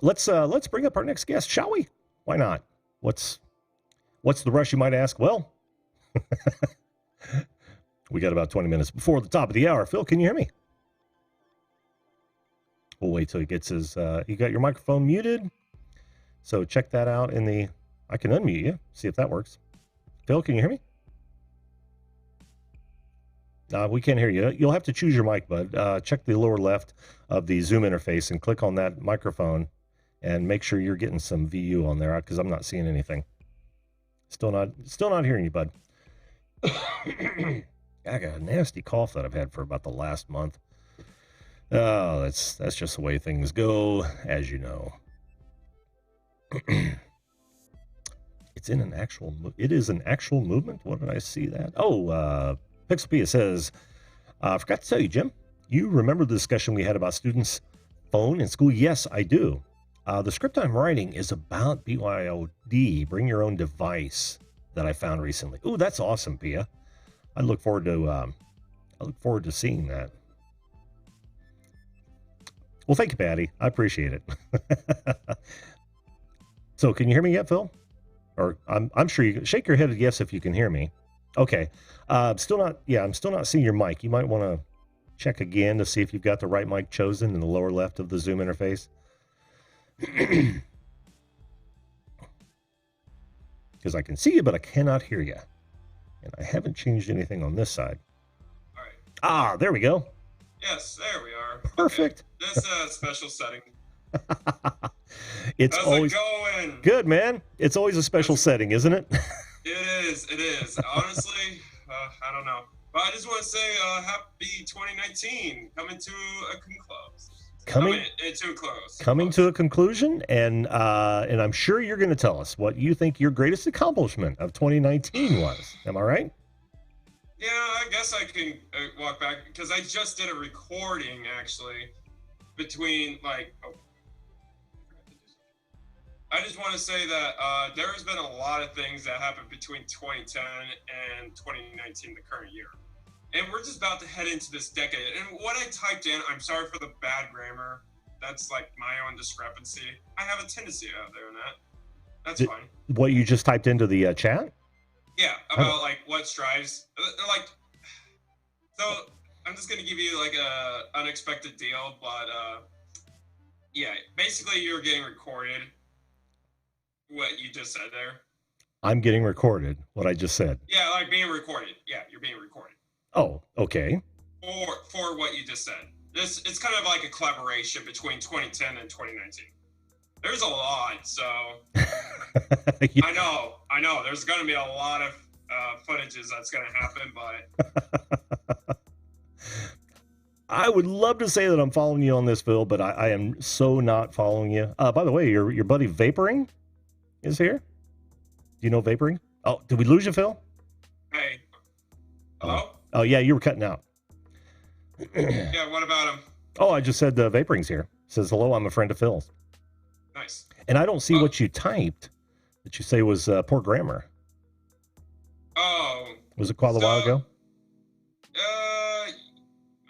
Let's bring up our next guest, shall we? Why not? What's the rush, you might ask? Well, we got about 20 minutes before the top of the hour. Phil, can you hear me? We'll wait till he gets his, you got your microphone muted. So check that out I can unmute you, see if that works. Phil, can you hear me? We can't hear you. You'll have to choose your mic, bud. Check the lower left of the Zoom interface and click on that microphone and make sure you're getting some VU on there because I'm not seeing anything. Still not hearing you, bud. I got a nasty cough that I've had for about the last month. Oh, that's just the way things go, as you know. It is an actual movement. What did I see that? Oh, Pixelpia says, I forgot to tell you, Jim, you remember the discussion we had about students' phone in school? Yes, I do. The script I'm writing is about BYOD, bring your own device, that I found recently. Ooh, that's awesome, Pia. I look forward to seeing that. Well, thank you, Patty. I appreciate it. So can you hear me yet, Phil? Or I'm sure you shake your head yes if you can hear me. Okay. Still not. Yeah, I'm still not seeing your mic. You might want to check again to see if you've got the right mic chosen in the lower left of the Zoom interface. Because I can see you, but I cannot hear you. And I haven't changed anything on this side. All right. Ah, there we go. Yes, there we are. Perfect. Okay. This special setting. It's How's always it going? good, man. It's always a special setting, isn't it? It is. It is. Honestly, I don't know. But I just want to say happy 2019 coming to a close. Coming to a conclusion, and I'm sure you're going to tell us what you think your greatest accomplishment of 2019 was. Am I right? Yeah, I guess I can walk back because I just did a recording actually between like. Oh, I just want to say that there has been a lot of things that happened between 2010 and 2019, the current year. And we're just about to head into this decade. And what I typed in, I'm sorry for the bad grammar. That's like my own discrepancy. I have a tendency out there in that. That's fine. What you just typed into the chat? Yeah, about like what strives. Like, so I'm just going to give you like a unexpected deal. But yeah, basically you're getting recorded. What you just said there. I'm getting recorded, what I just said. Yeah, like being recorded. Yeah, you're being recorded. Oh, okay. For what you just said. It's kind of like a collaboration between 2010 and 2019. There's a lot, so yeah. I know. There's going to be a lot of footages that's going to happen, but I would love to say that I'm following you on this, Phil, but I am so not following you. By the way, your buddy Vaporing is here. Do you know Vaporing? Oh, did we lose you, Phil? Hey. Hello? Oh, yeah, you were cutting out. Yeah, what about him? Oh, I just said Vaporing's here. Says, hello, I'm a friend of Phil's. Nice. And I don't see what you typed that you say was poor grammar. Oh. Was it quite a while ago? I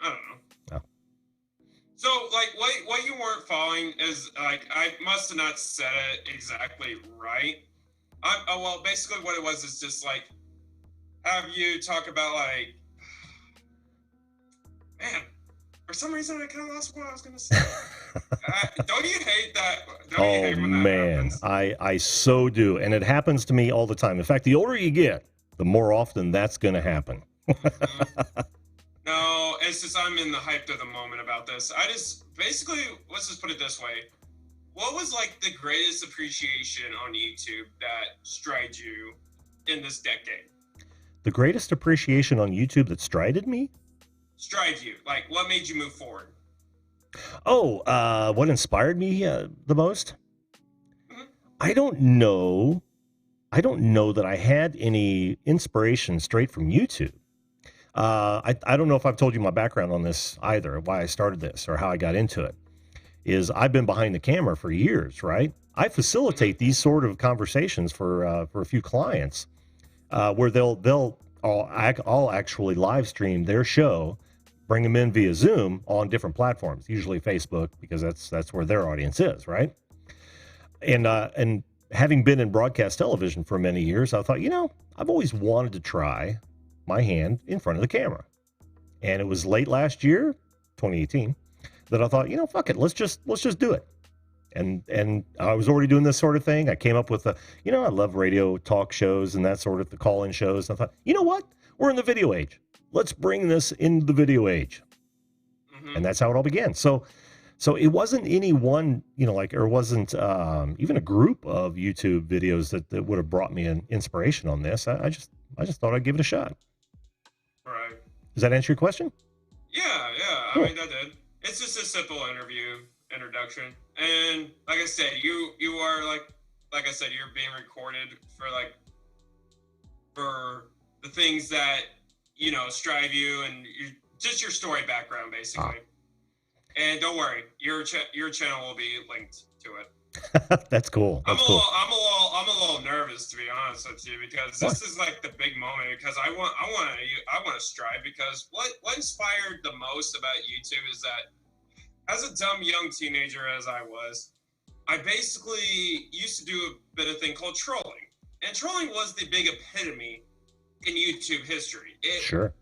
don't know. Oh. So, like, what you weren't following is, like, I must have not said it exactly right. Well, basically what it was is just, like, have you talk about, like, man, for some reason I kind of lost what I was going to say. Don't you hate that? Don't you hate when that happens? I so do. And it happens to me all the time. In fact, the older you get, the more often that's going to happen. Mm-hmm. No, it's just I'm in the hype of the moment about this. I just, basically, let's just put it this way. What was, like, the greatest appreciation on YouTube that strided you in this decade? The greatest appreciation on YouTube that strided me? Stride you. Like, what made you move forward? Oh, what inspired me the most? Mm-hmm. I don't know. I don't know that I had any inspiration straight from YouTube. I don't know if I've told you my background on this either, why I started this or how I got into it. Is I've been behind the camera for years, right? I facilitate these sort of conversations for a few clients where I'll actually live stream their show, bring them in via Zoom on different platforms, usually Facebook, because that's where their audience is, right? And having been in broadcast television for many years, I thought, I've always wanted to try my hand in front of the camera. And it was late last year, 2018, that I thought, fuck it, let's just do it. And I was already doing this sort of thing. I came up with I love radio talk shows and that sort of the call-in shows. And I thought, you know what? We're in the video age. Let's bring this into the video age. Mm-hmm. And that's how it all began. So it wasn't any one, or wasn't even a group of YouTube videos that would have brought me an inspiration on this. I just thought I'd give it a shot. Right. Does that answer your question? Yeah. Cool. I mean, that did. It's just a simple introduction. And like I said, you are like I said, you're being recorded for the things that, strive you and just your story background, basically. And don't worry, your channel will be linked to it. That's cool. I'm a little nervous, to be honest with you, because this is like the big moment. Because I want to strive, because what inspired the most about YouTube is that as a dumb young teenager as I was, I basically used to do a bit of thing called trolling. And trolling was the big epitome in YouTube history. Sure.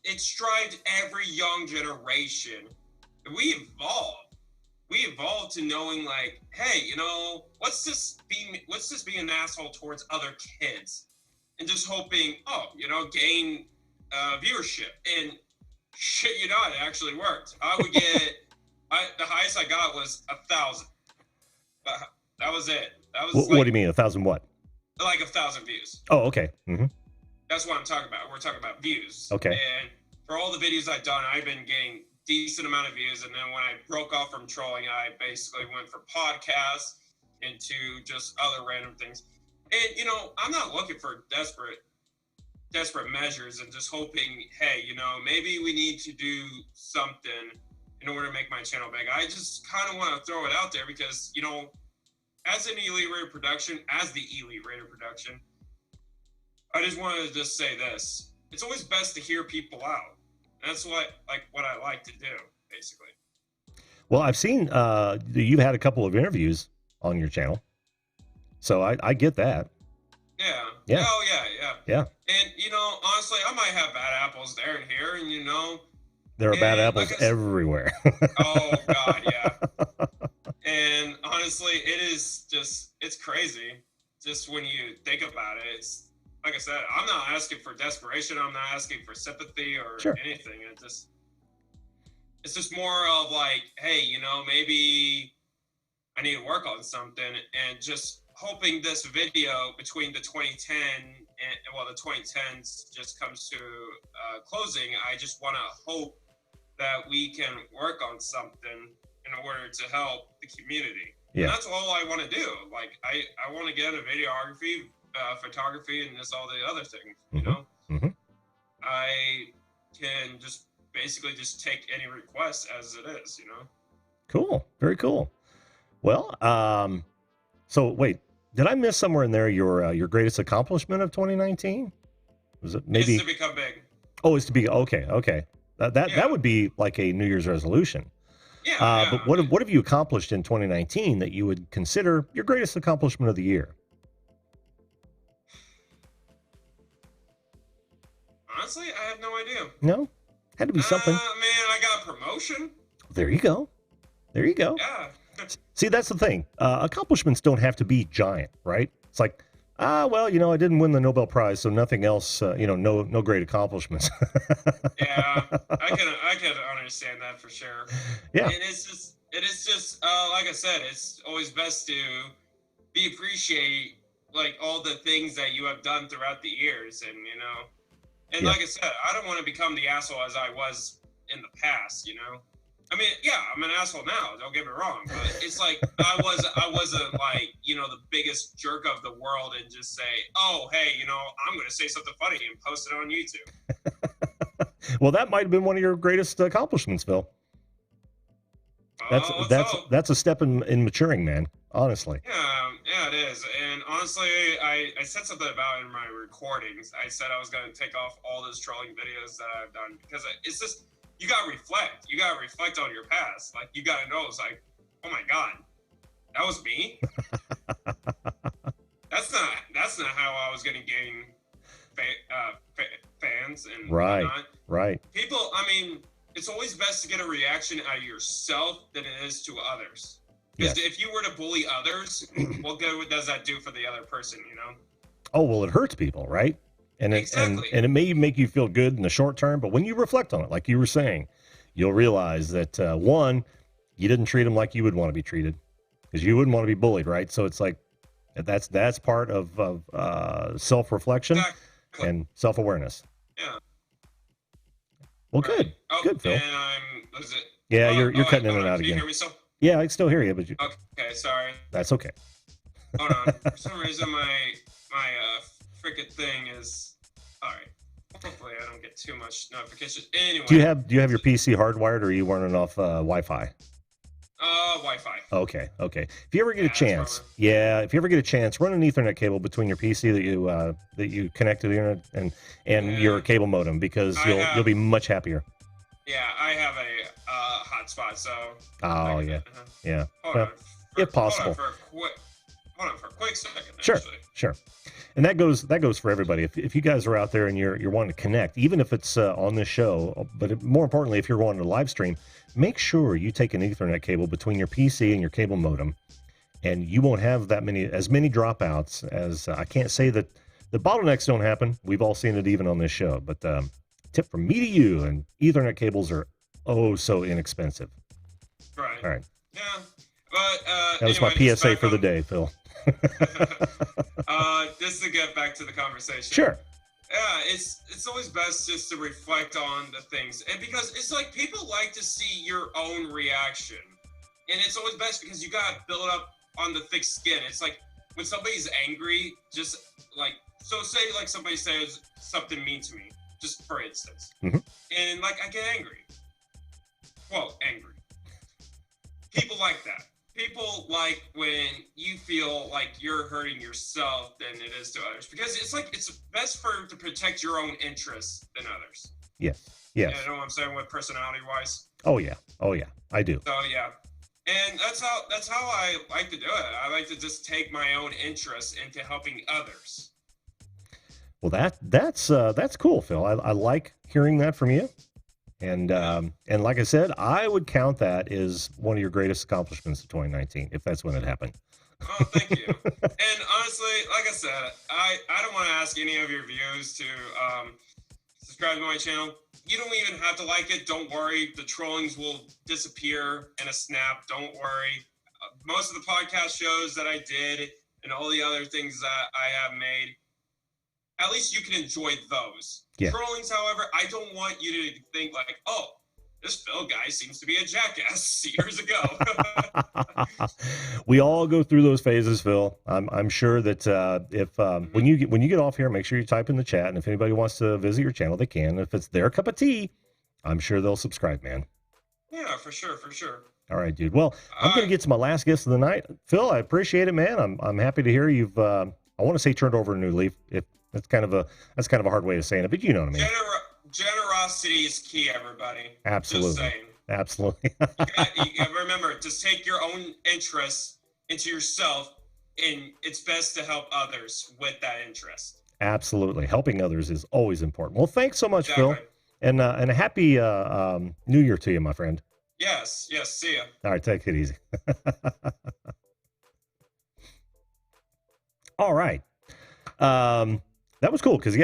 It strived every young generation. We evolved. We evolved to knowing, like, hey, you know, let's just be an asshole towards other kids, and just hoping, oh, you know, gain viewership. And shit, you know, it actually worked. I would get the highest I got was 1,000. That was it. That was What do you mean 1,000 what? Like 1,000 views. Oh, okay. Mm-hmm. That's what I'm talking about. We're talking about views. Okay. And for all the videos I've done, I've been getting decent amount of views. And then when I broke off from trolling, I basically went for podcasts into just other random things. And, you know, I'm not looking for desperate measures and just hoping, hey, you know, maybe we need to do something in order to make my channel big. I just kind of want to throw it out there because, you know, as the Elite Raider production, I just wanted to just say this. It's always best to hear people out. That's what I like to do, basically. Well, I've seen you've had a couple of interviews on your channel, so I get that. Yeah. Oh, yeah. Yeah. And, you know, honestly, I might have bad apples there and here, and, you know. There are bad apples everywhere. Oh, God, yeah. And, honestly, it's crazy. Just when you think about it, it's, like I said, I'm not asking for desperation. I'm not asking for sympathy or anything. It's just more of like, hey, you know, maybe I need to work on something, and just hoping this video between the 2010 and the 2010s just comes to closing. I just want to hope that we can work on something in order to help the community. Yeah. And that's all I want to do. Like, I want to get into videography, photography, and just all the other things, you know? Mm-hmm. I can just basically just take any request as it is, you know? Cool. Very cool. Well, so wait, did I miss somewhere in there your greatest accomplishment of 2019? Was it maybe it's to become big? Oh, it's to be okay. That would be like a New Year's resolution. Yeah. But what have you accomplished in 2019 that you would consider your greatest accomplishment of the year? Honestly, I have no idea. No, had to be something. Man, I got a promotion. There you go. Yeah. See, that's the thing. Accomplishments don't have to be giant, right? It's like, well, you know, I didn't win the Nobel Prize, so nothing else. You know, no great accomplishments. Yeah, I can understand that for sure. Yeah. And it is just like I said, it's always best to be appreciate like all the things that you have done throughout the years, and you know, and like I said, I don't want to become the asshole as I was in the past, you know. I mean, yeah, I'm an asshole now. Don't get me wrong, but it's like I wasn't like, you know, the biggest jerk of the world and just say, oh, hey, you know, I'm going to say something funny and post it on YouTube. Well, that might have been one of your greatest accomplishments, Phil. That's a step in maturing, man. Honestly. Yeah, it is. And honestly, I said something about it in my recordings. I said I was going to take off all those trolling videos that I've done because it's just. You gotta reflect. You gotta reflect on your past. Like, you gotta know, it's like, oh my God, that was me. That's not how I was gonna gain fans and whatnot. Right. People, I mean, it's always best to get a reaction out of yourself than it is to others. Because if you were to bully others, what good does that do for the other person? You know? Oh well, it hurts people, right? And exactly. and it may make you feel good in the short term, but when you reflect on it, like you were saying, you'll realize that one, you didn't treat them like you would want to be treated, because you wouldn't want to be bullied, right? So it's like that's part of self-reflection and self-awareness. Yeah. Well, good, good, Phil. And you're cutting in and out again. Can you hear me still? Yeah, I can still hear you, but okay, sorry. That's okay. Hold on. For some reason, my freaking thing is all right. Hopefully, I don't get too much notifications. Anyway, do you have your PC hardwired, or are you running off Wi-Fi? Wi-Fi. Okay. If you ever get a chance, run an Ethernet cable between your PC that you connect to the internet and your cable modem, because you'll be much happier. Yeah, I have a hotspot, so. Oh yeah. Hold well, on. If possible. Hold on for a quick second. Sure, Actually. sure. And that goes for everybody. If you guys are out there and you're wanting to connect, even if it's on this show, but more importantly, if you're wanting to live stream, make sure you take an Ethernet cable between your PC and your cable modem, and you won't have as many dropouts as I can't say that the bottlenecks don't happen. We've all seen it even on this show. But tip from me to you, and Ethernet cables are so inexpensive. Right. All right. Yeah. But that was anyway, my PSA for the day, Phil. Just to get back to the conversation. Sure. Yeah, it's always best just to reflect on the things, and because it's like people like to see your own reaction, and it's always best because you gotta build up on the thick skin. It's like when somebody's angry, just like say like somebody says something mean to me, just for instance, and like I get angry. Quote angry. People like that. People like when you feel like you're hurting yourself than it is to others, because it's like it's best to protect your own interests than others. Yes. You know what I'm saying with personality wise? Oh yeah, I do. So yeah, and that's how I like to do it. I like to just take my own interests into helping others. Well, that's cool, Phil. I like hearing that from you. And like I said, I would count that as one of your greatest accomplishments of 2019, if that's when it happened. Oh, thank you. And honestly, like I said, I don't want to ask any of your viewers to subscribe to my channel. You don't even have to like it. Don't worry. The trollings will disappear in a snap. Don't worry. Most of the podcast shows that I did and all the other things that I have made, at least you can enjoy those. Yeah. Trollings, however, I don't want you to think like, oh, this Phil guy seems to be a jackass years ago. We all go through those phases, Phil. I'm sure that if when you get off here, make sure you type in the chat, and if anybody wants to visit your channel, they can. If it's their cup of tea, I'm sure they'll subscribe, man. Yeah, for sure. All right, dude. Well, I'm going to get to my last guest of the night, Phil. I appreciate it, man. I'm happy to hear you've. I want to say turned over a new leaf. If that's kind of a hard way of saying it, but you know what I mean. Generosity is key, everybody. Absolutely. Just saying. Absolutely. you gotta remember, just take your own interests into yourself, and it's best to help others with that interest. Absolutely. Helping others is always important. Well, thanks so much, Phil. And a happy New Year to you, my friend. Yes. See ya. All right, take it easy. All right. That was cool because,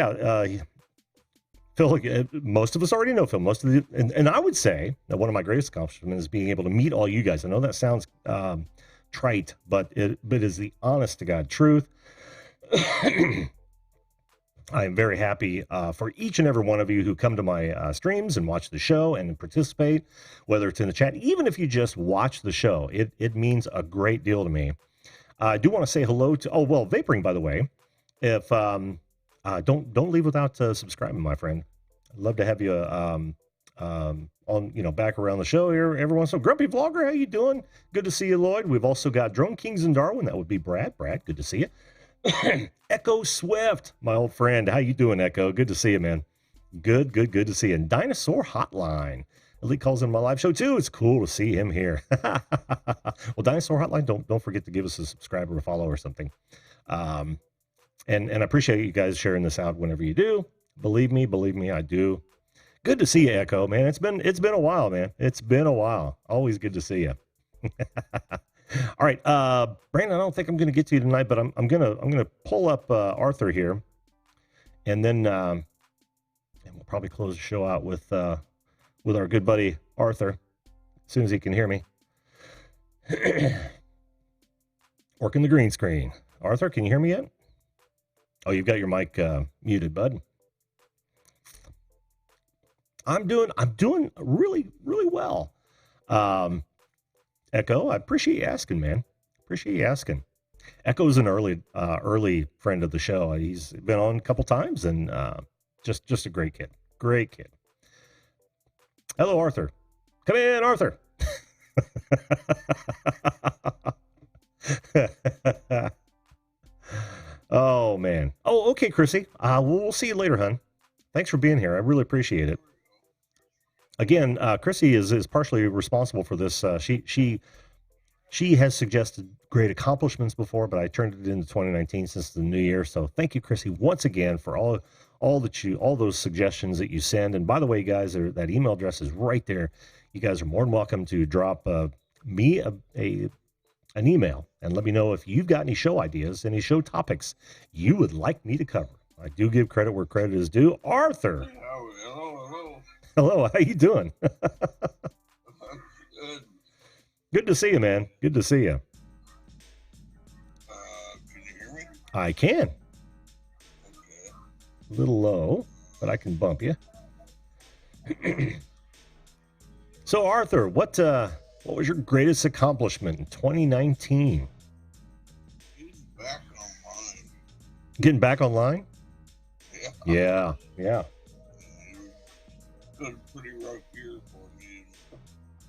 Phil, most of us already know Phil. And I would say that one of my greatest accomplishments is being able to meet all you guys. I know that sounds trite, but it is the honest to God truth. I am very happy for each and every one of you who come to my streams and watch the show and participate, whether it's in the chat, even if you just watch the show. It means a great deal to me. I do want to say hello to Vaporing, by the way. If don't leave without subscribing, my friend. I'd love to have you on back around the show here every once in a while. Grumpy Vlogger, how you doing? Good to see you, Lloyd. We've also got Drone Kings in Darwin. That would be Brad. Brad, good to see you. Echo Swift, my old friend. How you doing, Echo? Good to see you, man. Good to see you. And Dinosaur Hotline. Elite calls in my live show too. It's cool to see him here. Well, Dinosaur Hotline, don't forget to give us a subscribe or a follow or something. And I appreciate you guys sharing this out whenever you do. Believe me, I do. Good to see you, Echo, man. It's been a while, man. It's been a while. Always good to see you. All right, Brandon, I don't think I'm going to get to you tonight, but I'm gonna pull up Arthur here, and then and we'll probably close the show out with our good buddy Arthur as soon as he can hear me. Working the green screen. Arthur, can you hear me yet? Oh, you've got your mic muted, bud. I'm doing really, really well. Echo, I appreciate you asking, man. Appreciate you asking. Echo's an early friend of the show. He's been on a couple times, and just a great kid. Great kid. Hello, Arthur. Come in, Arthur. Oh, man. Oh, okay, Chrissy. We'll see you later, hon. Thanks for being here. I really appreciate it. Again, Chrissy is partially responsible for this. She She has suggested great accomplishments before, but I turned it into 2019 since the new year. So thank you, Chrissy, once again for all those suggestions that you send. And by the way, guys, that email address is right there. You guys are more than welcome to drop me an email and let me know if you've got any show ideas, any show topics you would like me to cover. I do give credit where credit is due. Arthur. Hello. Hello, how you doing? Good. Good to see you, man. Good to see you. Can you hear me? I can. Okay. A little low, but I can bump you. So, Arthur, what was your greatest accomplishment in 2019? Getting back online. Getting back online? Yeah. Yeah. It's been a pretty rough year for me.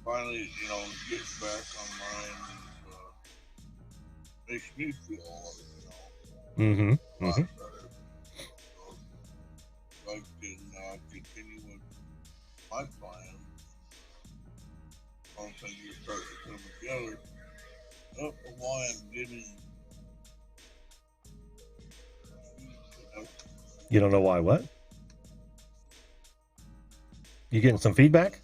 Finally, getting back online makes me feel, Mm-hmm. a lot better. So I can continue with my plan. All things are starting to come together. I don't know why I'm getting. You don't know why what? You getting some feedback?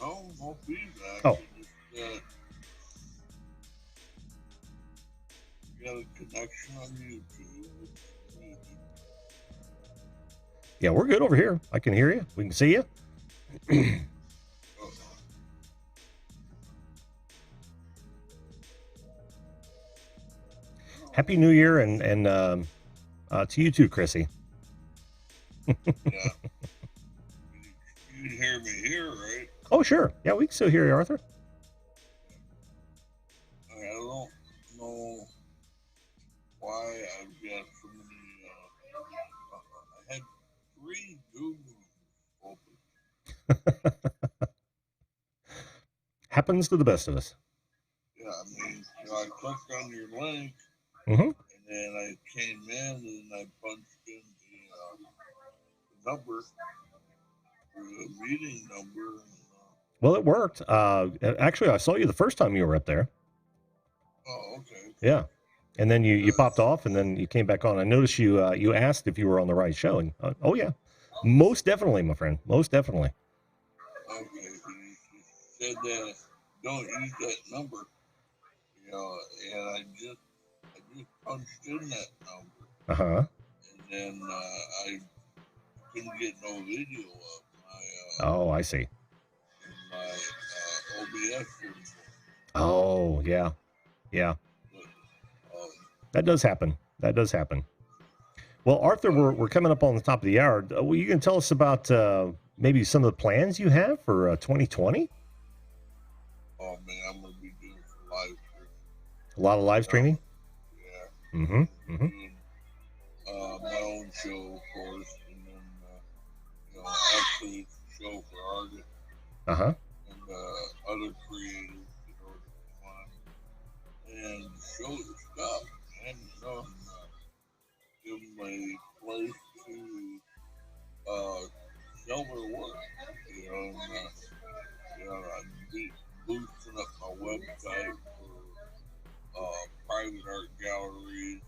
No feedback. Oh. Just, you got a connection on YouTube. Yeah, we're good over here. I can hear you. We can see you. Happy New Year and to you too, Chrissy. Yeah. You can hear me here, right? Oh, sure. Yeah, we can still hear you, Arthur. I don't know why I've got so many. I had 3 Google open. Happens to the best of us. Yeah, I mean, I clicked on your link, Mm-hmm. and then I came in and I punched in the number, the meeting number. Well, it worked. Actually, I saw you the first time you were up there. Oh, okay. Yeah. And then you popped off, and then you came back on. I noticed you asked if you were on the right show, and oh yeah, most definitely, my friend, most definitely. Okay, you said that don't use that number, and I just punched in that number, Uh-huh. and then I couldn't get no video of Oh, I see. my OBS info. Oh, yeah. But, That does happen. Well, Arthur, we're coming up on the top of the hour. Well, you can tell us about maybe some of the plans you have for 2020? oh man, I'm gonna be doing some live streaming. A lot of live streaming? Yeah. Mm-hmm. Doing, my own show, of course, and then actually show for artists Uh-huh. and other creators in order to come on and show the stuff and give them a place to sell their work. I'm boosting up my website for private art galleries,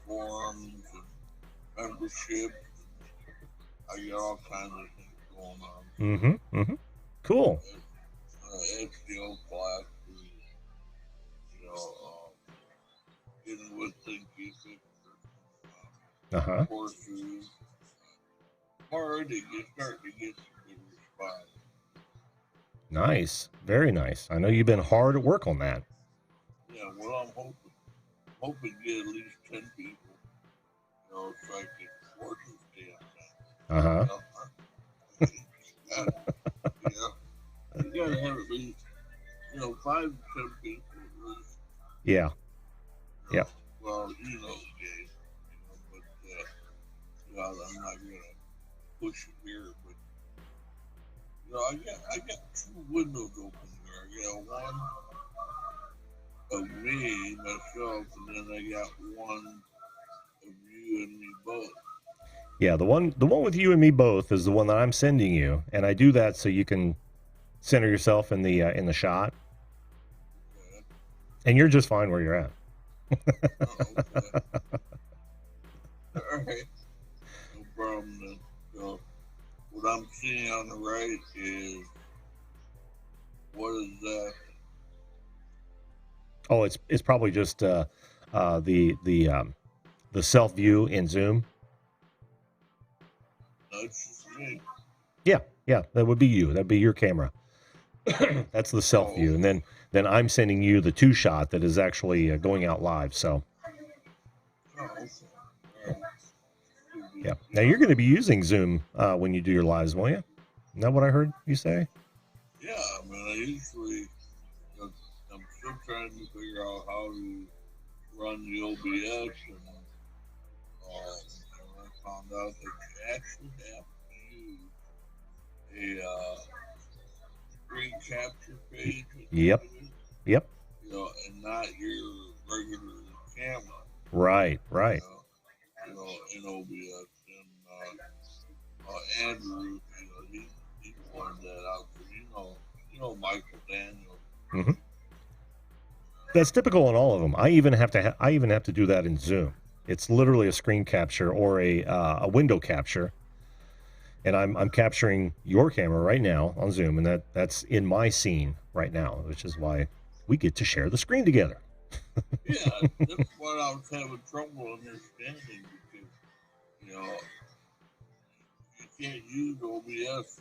forums, and membership. I got all kinds of things going on. Mm-hmm. Cool. STL classes, getting with thinking, Uh-huh. courses. Already starting to get some good response. Nice. Very nice. I know you've been hard at work on that. Yeah, well, I'm hoping to get at least 10 people, so I can afford to stay on that. Uh-huh. You gotta have at least, 5 to 10 people at least. Yeah. Yeah. Well, Gabe, but I'm not gonna push it here, but I got 2 windows open here. I got one of me, myself, and then I got one of you and me both. Yeah, the one with you and me both is the one that I'm sending you, and I do that so you can center yourself in the shot, Okay. and you're just fine where you're at. Oh, okay. All right. No problem then. So what I'm seeing on the right is, what is that? Oh, it's probably just the self view in Zoom. That's just me. Yeah, that would be you. That'd be your camera. That's the self view, and then I'm sending you the 2-shot that is actually going out live. So Oh, okay. All right. yeah. Now you're going to be using Zoom when you do your lives, won't you? Isn't that what I heard you say? Yeah, I mean, I usually, I'm still trying to figure out how to run the OBS, and I found out that you actually have to use a screen capture page. Yep. Yep. And not your regular camera. Right. In OBS, and Andrew, he pointed that out. Michael Daniels. Mm-hmm. That's typical on all of them. I even have to do that in Zoom. It's literally a screen capture or a window capture, and I'm capturing your camera right now on Zoom, and that's in my scene right now, which is why we get to share the screen together. Yeah, that's what I was having trouble understanding, because you can't use OBS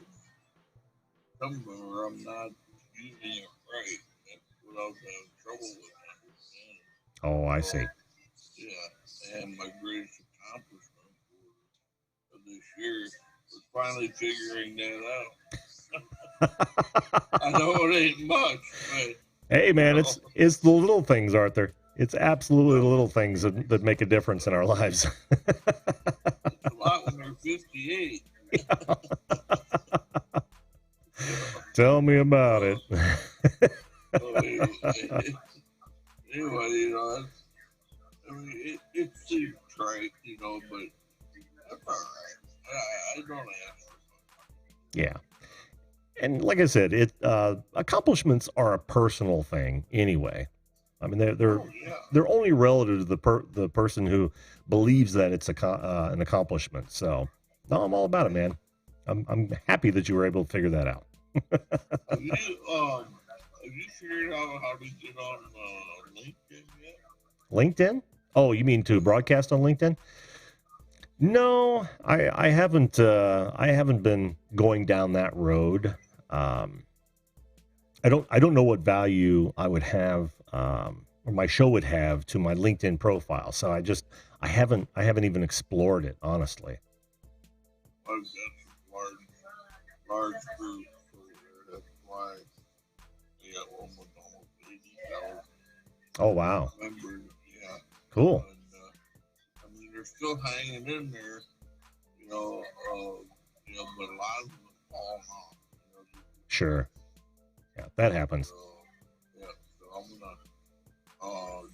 somewhere. I'm not using it right. That's what I was having trouble with understanding. Oh, I see. Yeah, and my greatest accomplishment for this year was finally figuring that out. I know it ain't much, but Hey, man, it's the little things, Arthur. It's absolutely the little things that make a difference in our lives. it's a lot when you're 58. Tell me about it. Anyway, it seems trite, but that's all right. I don't ask. Yeah. And like I said, accomplishments are a personal thing anyway. I mean, they're only relative to the person who believes that it's an accomplishment. So, no, I'm all about it, man. I'm happy that you were able to figure that out. Have you figured out how to get on LinkedIn yet? LinkedIn? Oh, you mean to broadcast on LinkedIn? No, I haven't. I haven't been going down that road. I don't know what value I would have, or my show would have to my LinkedIn profile. So I haven't even explored it, honestly. I've got some large group over there. That's why they got almost 80,000 Oh, wow. members. Yeah. Cool. And, I mean, they're still hanging in there, but a lot of them have fallen off. Sure. Yeah, that happens. So I'm gonna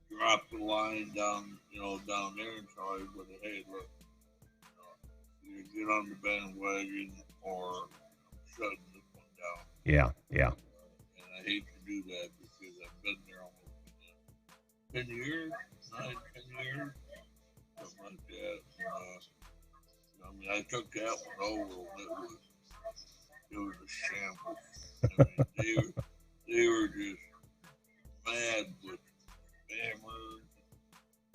drop the line down there and tell everybody, hey, look, you get on the bandwagon or I'm shutting this one down. Yeah. And I hate to do that because I've been there almost 10 years, 10 years, something like that. I mean, I took that one over when it was a shambles. I mean, they were just mad with spammers,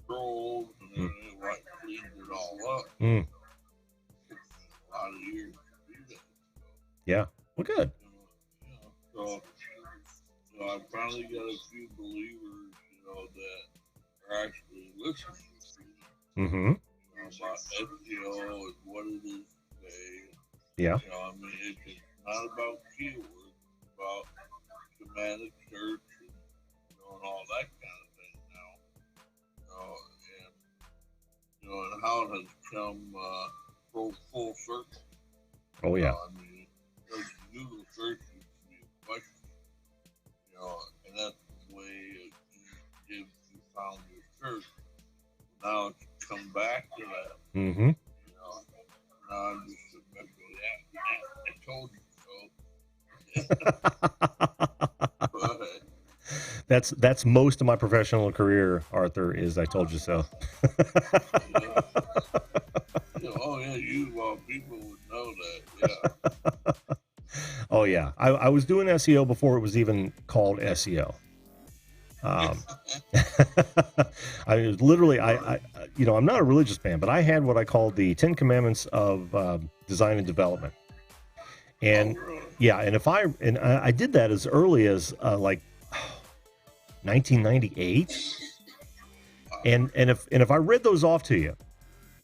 trolls, and then they cleaned it all up. Mm. It took a lot of years to do that. Yeah. Well, good. So I finally got a few believers, that are actually listening to me. Mm-hmm. About SEO and what it is today. Yeah. I mean, it's not about keywords, it's about semantic search and all that kind of thing now. And how it has come full circle. Oh, yeah. I mean, Google search used to be a question, and that's the way you found your search. Now it's come back to that. Mm-hmm. Now I'm just I told you so. But, That's most of my professional career, Arthur, is I told you so. oh yeah, people would know that. Yeah. Oh yeah, I was doing SEO before it was even called SEO. I was literally, I'm not a religious man, but I had what I called the 10 Commandments of design and development. And Oh, really? yeah, and I did that as early as like 1998. And if I read those off to you,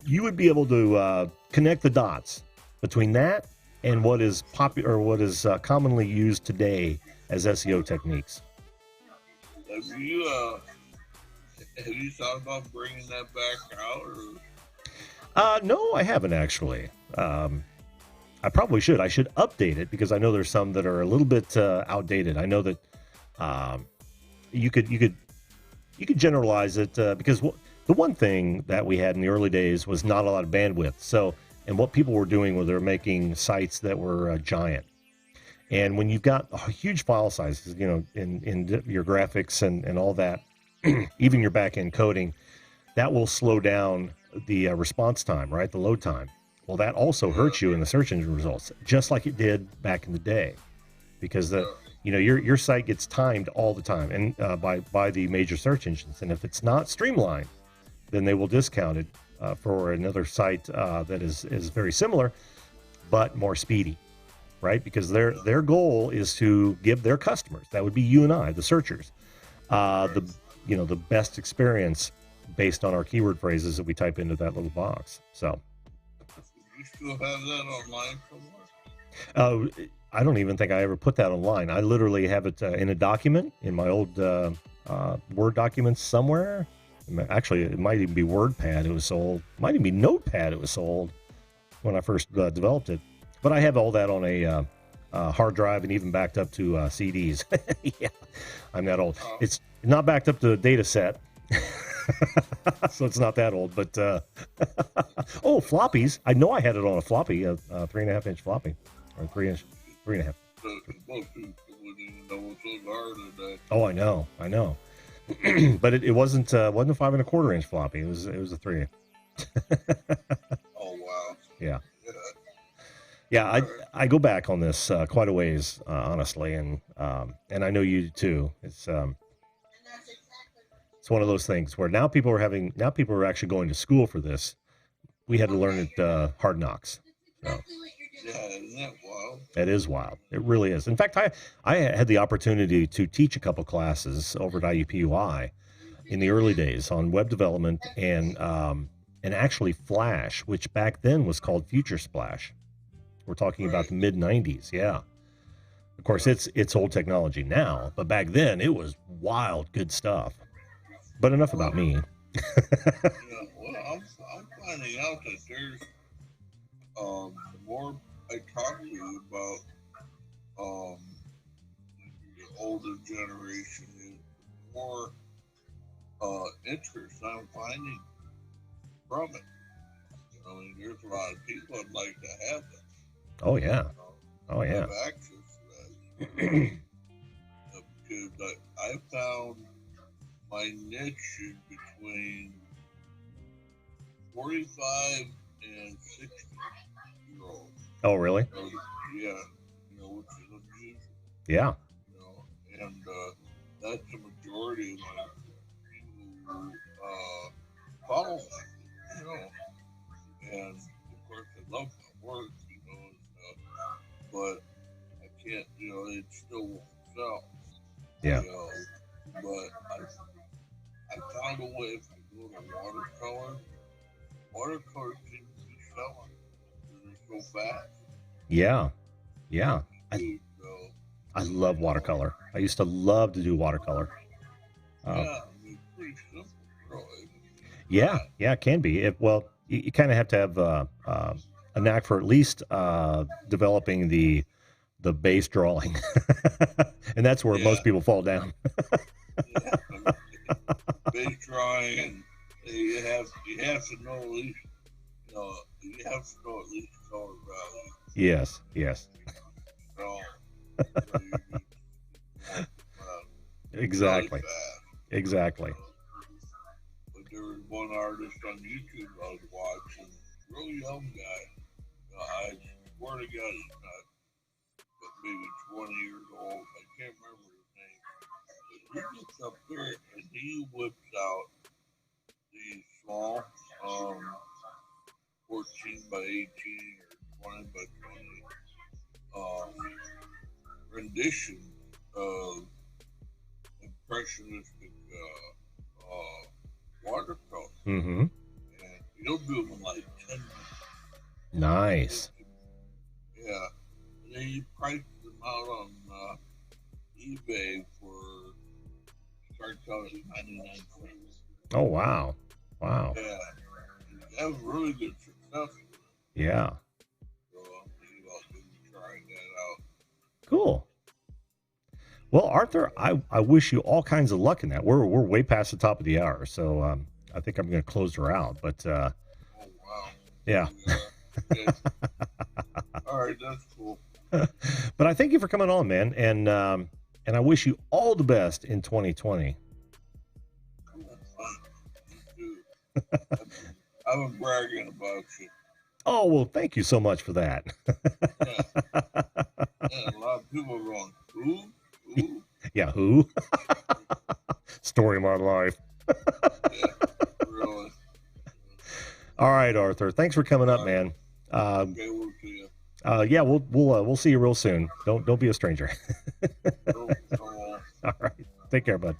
you would be able to connect the dots between that and what is popular, or what is commonly used today as SEO techniques. Have you thought about bringing that back out? Or? No, I haven't actually. I probably should. I should update it because I know there's some that are a little bit outdated. I know that you could generalize it because the one thing that we had in the early days was not a lot of bandwidth. So, and what people were doing was they're making sites that were giant. And when you've got huge file sizes, in your graphics and all that, even your back-end coding, that will slow down the response time, right? The load time. Well, that also hurts you in the search engine results, just like it did back in the day, because your site gets timed all the time and by the major search engines. And if it's not streamlined, then they will discount it for another site that is very similar, but more speedy, right? Because their goal is to give their customers, that would be you and I, the searchers, the best experience based on our keyword phrases that we type into that little box. So. You still have that online somewhere? I don't even think I ever put that online. I literally have it in a document in my old Word documents somewhere. Actually, it might even be WordPad. It was sold. Might even be Notepad. It was sold when I first developed it. But I have all that on a hard drive and even backed up to CDs. Yeah, I'm that old. Oh. It's not backed up to a data set. So it's not that old, but floppies. I know I had it on a floppy, a 3.5-inch floppy, or 3.5. Most people wouldn't even know what's so hard in that. Oh, I know. But it wasn't a 5 1/4-inch floppy. It was a 3. Oh wow. Yeah. Yeah, I go back on this quite a ways, honestly, and I know you do too. It's one of those things where now people are actually going to school for this. We had to learn it hard knocks. So. Yeah, isn't that wild? It is wild. It really is. In fact, I had the opportunity to teach a couple classes over at IUPUI in the early days on web development and actually Flash, which back then was called Future Splash. We're talking about the mid 90s. Yeah. Of course, it's old technology now, but back then it was wild, good stuff. But enough about me. Yeah, well, I'm finding out that there's the more I talk to you about the older generation, the more interest I'm finding from it. I mean, there's a lot of people that'd like to have that. Oh yeah. Oh yeah. Have access to that. Because I found my niche is between 45 and 60-year-olds. Oh really? So, yeah, which is unusual. Yeah. And that's the majority of my people who follow me, And of course, I love my work, and stuff, but I can't, it still won't sell. Yeah. But I found a way if I go to watercolor seems to be selling. They're so fast. Yeah. Yeah. So, I love watercolor. I used to love to do watercolor. yeah, it's pretty simple, really. Yeah, it can be. You kind of have to have a knack for at least developing the base drawing, and that's where most people fall down. Yeah, base drawing, and you have to know at least, color value. Yes. So, Exactly. Exactly. But there was one artist on YouTube I was watching, real young guy. I swear to God, he's not, but maybe 20 years old. I can't remember his name. But he gets up there and he whips out these small, 14 by 18 or 20 by 20 rendition of impressionistic watercolor. Mm-hmm. And he'll do them in like 10 minutes. Nice. Yeah. And then he prices them out on eBay for, starts out at 99 cents. Oh, wow. Wow. Yeah. That was really good success. Yeah. So I'm thinking about trying that out. Cool. Well, Arthur, I wish you all kinds of luck in that. We're way past the top of the hour, so I think I'm going to close her out. But oh, wow. Yeah. Okay. All right, that's cool. But I thank you for coming on, man, and I wish you all the best in 2020. I've been bragging about you. Oh, well, thank you so much for that. Yeah, a lot of people are going, who? Yeah, who? Story of my life. Yeah, really. All right, Arthur. Thanks for coming up, man. Okay, we'll see you. Yeah, we'll see you real soon. Don't be a stranger. All right. Take care, bud.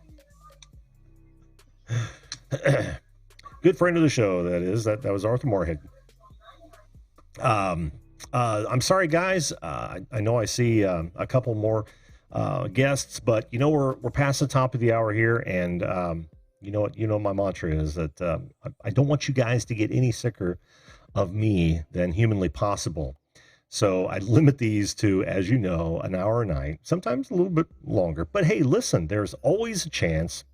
Good friend of the show, that is. That was Arthur Moorhead. I'm sorry, guys. I know I see a couple more guests, but we're past the top of the hour here, and my mantra is that I don't want you guys to get any sicker of me than humanly possible. So I limit these to, as you know, an hour a night, sometimes a little bit longer. But hey, listen, there's always a chance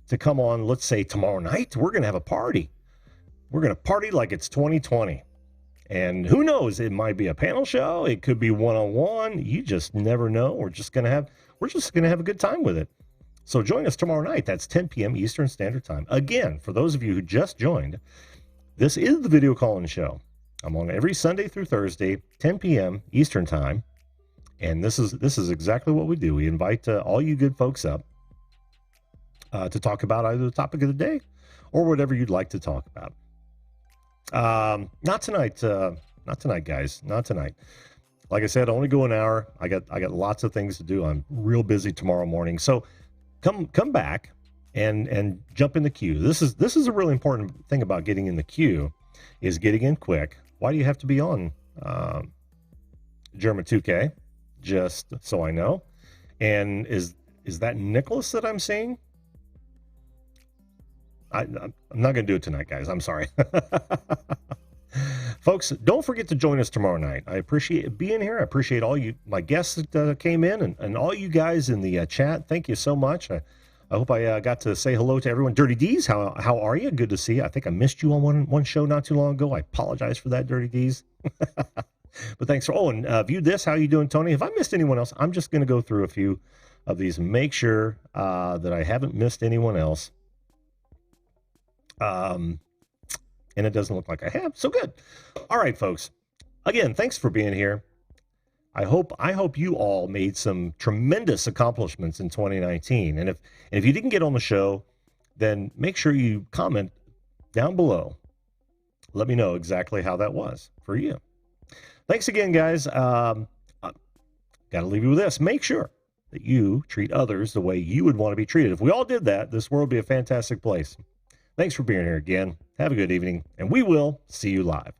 to come on. Let's say tomorrow night, we're going to have a party. We're going to party like it's 2020. And who knows, it might be a panel show. It could be one-on-one. You just never know. We're just going to have a good time with it. So join us tomorrow night. That's 10 p.m. Eastern Standard Time. Again, for those of you who just joined, this is the Video Call-In Show. I'm on every Sunday through Thursday, 10 p.m. Eastern Time. And this is exactly what we do. We invite all you good folks up to talk about either the topic of the day or whatever you'd like to talk about. Not tonight, guys. Not tonight. Like I said, I only go an hour. I got lots of things to do. I'm real busy tomorrow morning. So come back and jump in the queue. This is a really important thing about getting in the queue, is getting in quick. Why do you have to be on German 2K? Just so I know. And is that Nicholas that I'm seeing? I'm not going to do it tonight, guys. I'm sorry. Folks, don't forget to join us tomorrow night. I appreciate being here. I appreciate all my guests that came in and all you guys in the chat. Thank you so much. I hope I got to say hello to everyone. Dirty D's, how are you? Good to see you. I think I missed you on one show not too long ago. I apologize for that, Dirty D's. But thanks for, and View This. How you doing, Tony? If I missed anyone else, I'm just going to go through a few of these and make sure that I haven't missed anyone else. And it doesn't look like I have. So good. All right, folks. Again, thanks for being here. I hope you all made some tremendous accomplishments in 2019. And if you didn't get on the show, then make sure you comment down below. Let me know exactly how that was for you. Thanks again, guys. Got to leave you with this. Make sure that you treat others the way you would want to be treated. If we all did that, this world would be a fantastic place. Thanks for being here again. Have a good evening, and we will see you live.